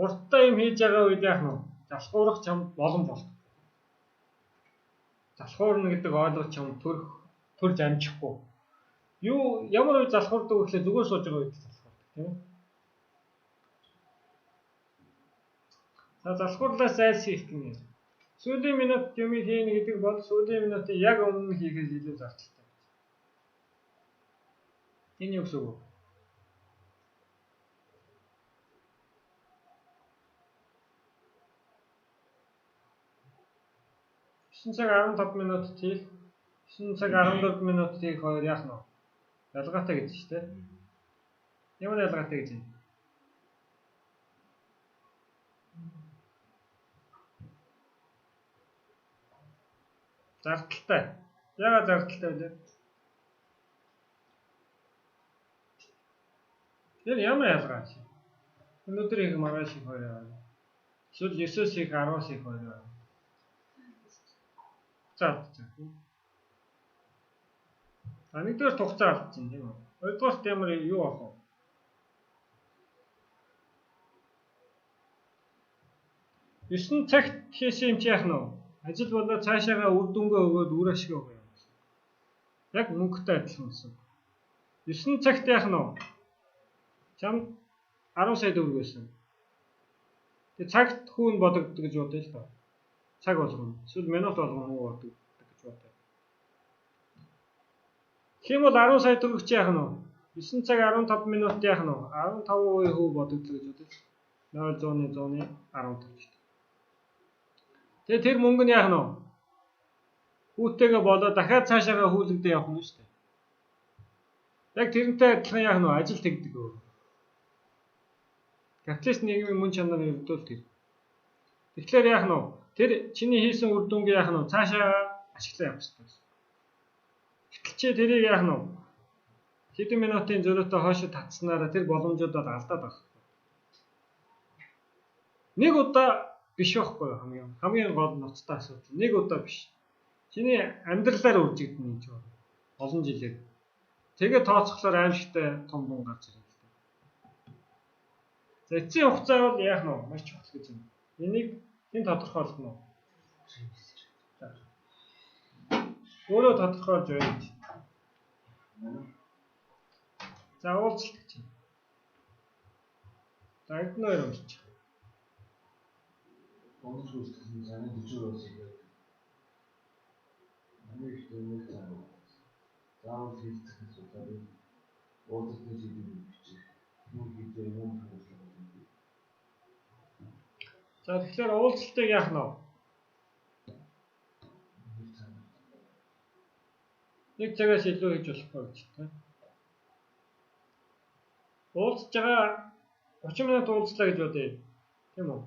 Урттай юм хийж байгаа үед яах нь залхуурах чамд болон болдог. Залхуурна гэдэг ойлголт чамд төрж амжихгүй. Юу ямар үед залхуурдаг вэ гэхлээр зүгээр сууж байгаа үед залхуурдаг тийм ээ. За залхуурлаас зайлсхийх гэнэ. Сүүлийн минут юм хийнэ гэдэг бол сүүлийн минутын яг өмнө хийхээс илүү зардалтай. Энэ юу гэсэн үг вэ? 9 цаг 15 минутад хийх 9 цаг 14 минутад хийх хоёр яах нь вэ? Ялгаатай гэж шүү дээ. Ямар ялгаатай гэж юм? Зардалтай. Яагаад зардалтай вэ? Тэр ямар ялгаа вэ? Өнөөдөр их маргааш их хоёр байна. Эсвэл 9-с их 10-аас их хоёр байна. За. Нэгдүгээр тугацаа алдсан тийм үү? Хоёрдугаарт ямар юу авах вэ? Есөн цагт хийсэн юм чи яах нь вэ? Ажил болоо цаашаага үр дүнгээ өгөөд үр ашиг өгөө юм. Яг мөнгөтэй адилхан гэсэн. 9 цагт яах нь вэ? Чам 10 сая төгрөг байсан. Тэгээ цагт хүүн бодогддог гэж бодъё л доо. Цаг болгоно. Эсвэл минут болгоно уу бодогддог гэж бодъё. Тийм бол 10 сая төгрөг чи яах нь вэ? 9 цаг 15 минут яах нь вэ? 15% хүү бодогдлоо гэж бодъё. 0.100-ны 15 шүү дээ. Тэгээ тэр мөнгө нь яах нь вэ? Хүүтэйгээ болоо дахиад цаашаага хүүлэгдээ явах нь шүү дээ. Яг тэрнтэй адилхан яах нь вэ? Ажил тэгдэг өөр. Капиталист нийгмийн мөн чанар өрөвдөл тэр. Тэгэхээр яах нь вэ? Тэр чиний хийсэн үр дүнгээ яах нь вэ? Цаашаа ашиглаа явах хэрэгтэй. Гэтэл чи тэрийг яах нь вэ? Хэдэн минутын зөрөөтэй хойшоо татснараа тэр боломжуудад алдаад байгаа. Нэг удаа биш байхгүй хамгийн гол ноцтой асуудал. Нэг удаа биш. Чиний амьдралаар үржигдэн юм чинь олон жилээр. Тэгээ тооцохлоор аимшигтай том дүн гарч ирнэ. За эцсийн хугацаа бол яах нь вэ? Маш чухал гэж байна. Энийг хэн тодорхойлох нь вэ? Өөрөө тодорхойлж байна. За уулзалт гэж байна. За эдгээр хоёр уншиж. Онгоц үүсгэсэн цааны 40 улс ихэд Америк дэмэг цаана. Заавал хийх асуудлыг уулзалтын шийдвэр бичих. Юу хийх юм бэ? За тэгэхээр уулзалтыг яах нь вэ? Нэг цагаас илүү хийж болохгүй гэж байна. Уулзж байгаа 30 минут уулзлаа гэж бодъё. Тийм үү?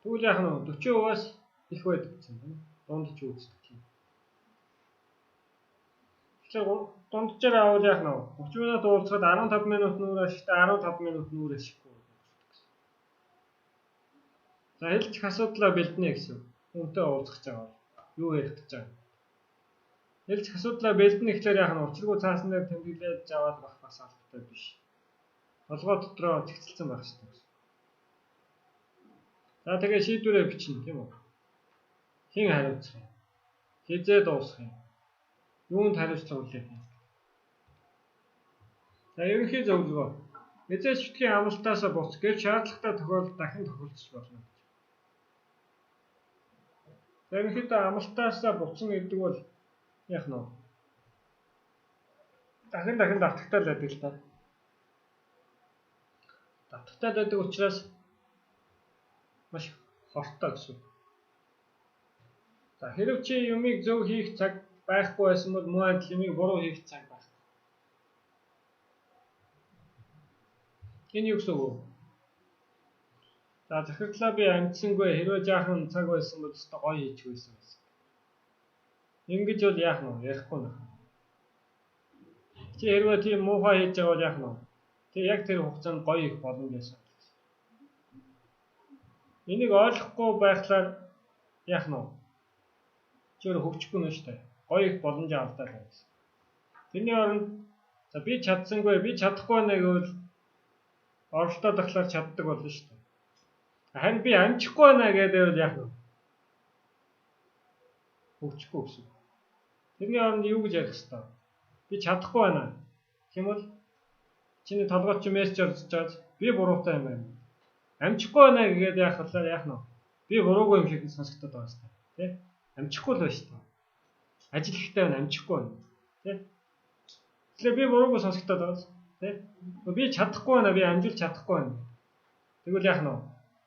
Тэгвэл яах нь вэ? 40%-аас их байдаг гэсэн юм. Дундч үздэг юм. Тэгэхээр дунджаар авал яах нь вэ? 30 минут уулзахад 15 минут нүүр ашигтай 15 минут нүүр ашиггүй. За хэлчих асуудлаа бэлдэнэ гэсэн. Хүнтэй уулзах гэж байгаа. Юу ярих гэж байгаа. Хэлчих асуудлаа бэлдэнэ гэхлээр яах нь учиргүй цаасан дээр тэмдэглээд аваад байх бас албатай биш. Толгой дотроо зэгцэлсэн байх хэрэгтэй. За тэгээ шийдвэрээ бичнэ тийм үү? Хэн хариуцах юм? Хизээ дуусгах юм? Юунд хариуцлага хүлээх юм? За ерөнхий зөвлөгөө. Эзэн шүтгийн амлалтаасаа буц гэж шаардлагатай тохиолдолд дахин тохиолдож болно гэж. За ерөнхийдөө амлалтаасаа буцна гэдэг бол яах нь вэ? Дахин давтагтаал байдаг л та. Давтагтаал байдаг учраас маш хортой гэсэн. За хэрв чи юмыг зөв хийх цаг байхгүй байсан бол муу адил юмыг буруу хийх цаг байх. Энэ юу гэсэн үг вэ? За захирлаа би амжсангүй хэрвээ жаахан цаг байсан бол өстой гоё хийчих байсан. Ингэж бол яах нь вэ? Ярихгүй нах. Чи хэрвээ тийм муухай хийж байгаа бол яах нь вэ? Тэг яг тэр хугацаанд гоё их боломж байсан. Энийг ойлгохгүй байхлаар яах нь вэ? Чөөр хөвчихгүй нэ штэ. Гоё их боломж алдаад байна. Тэрний оронд за би чадсангүй, би чадахгүй нэ гэвэл оролдоод ахлаар чаддаг болно штэ. Харин би амжихгүй байна гэдэг яах вэ? Хөвчихгүй гэсэн. Тэрний оронд юу гэж ярих хэвээр? Би чадахгүй байна. Тийм бол чиний толгойд чи мессеж орж чад би буруутай юм байна. Амжихгүй байна гэгээд яах вэ? Яах нь вэ? Би буруугүй юм шиг сонсогдоод байгаа шүү дээ. Тэ? Амжихгүй л байна шүү дээ. Ажил ихтэй амжихгүй байна. Тэ? Тэгэхээр би буруугүй сонсогдоод байгаа. Тэ? Би чадахгүй байна, би амжуулж чадахгүй байна. Тэгвэл яах нь вэ?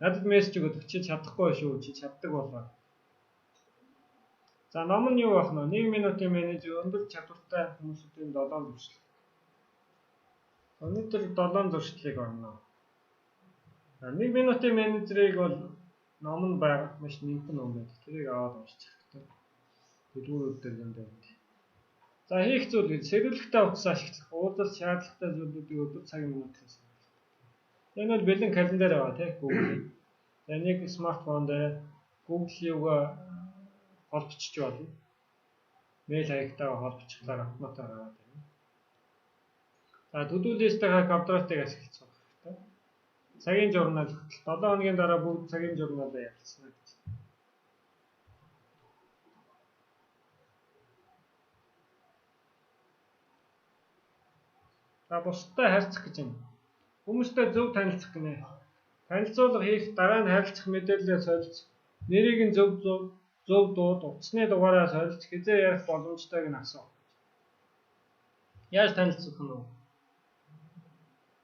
Надад мессеж өгöd чи чадахгүй шүү, чи чаддаг болоо. За ном нь юу байх нь вэ? 1 минутын менежер өндөр чадвартай хүмүүсийн 7 зуршил. Өнөөдөр 7 зуршлыг орно. 1 минутын менежерийг бол ном нь байгаа маш нэмхэн ном байдаг. Тэрийг аваад уншчих хэрэгтэй. Дэлгүүрүүд дээр юм байна. За хийх зүйл гэж сэрүүлэгтэй утас ашиглах, уулзалт шаардлагатай зүйлүүдийг өдөр цагийн минутаас. Энэ бол бэлэн календар байгаа тийм Google. За нэг смартфон дээр Google-ийг холбогчж болно. Мэйл хаягтайгаа холбочлоор автоматар гараад байна. За to-do list-ийн квадратыг ашиглах хэрэгтэй. Цагийн журнал 7 хоногийн дараа бүгд цагийн журналаа явуулсан гэж. За бусдад харьцах гэж юм. Хүмүүстэй зөв танилцах гинэ. Танилцуулга хийх, дараа нь харилцах мэдээлэлээ солилцох, нэрийг нь зөв дууд, утасны дугаараа солилцох, хизээ ярих боломжтойг нь асуух. Яаж танилцах нь вэ?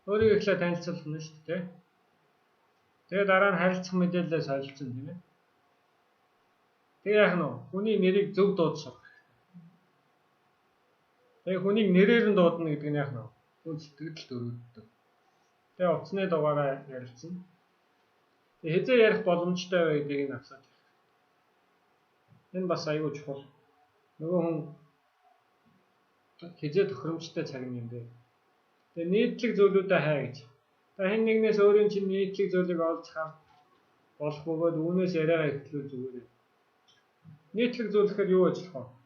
Өөрийгөө ихлэ танилцуулах нь шүү дээ. Тэгээ дараа нь харилцах мэдээлэлээ солилцсон тийм ээ. Тэгээ яах нь вэ? Хүний нэрийг зөв дуудах. Тэгээ хүнийг нэрээр нь дуудана гэдэг нь яах нь вэ? Хүн сэтгэл төрөлддөг. Тэгээ утасны дугаараа ярилцсан. Тэгээ хизээ ярих боломжтой вэ гэдгийг нь асууж. Энэ бас аюул чухал. Нөгөө хүн хизээ тохиромжтой цаг юм бэ. Тэгээ нийтлэг зүйлүүдэд хай гэж. Та хэн нэгнээс өөрийн чинь нийтлэг зүйлийг олж харах болох бөгөөд үүнээс яриагаа эхлүүл зүгээр. Нийтлэг зүйл гэхээр юу гэж болох вэ?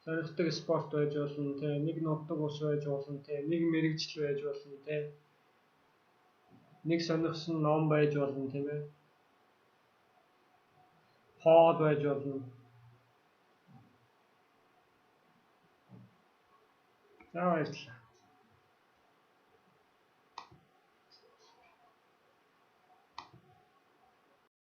Сонирхдаг спорт байж болно, тэ нэг нутаг ус байж болно, тэ нэг мэрэгжил байж болно, тэ нэг сонирхсон ном байж болно, тийм ээ. Хоод байж болно. За баярлалаа.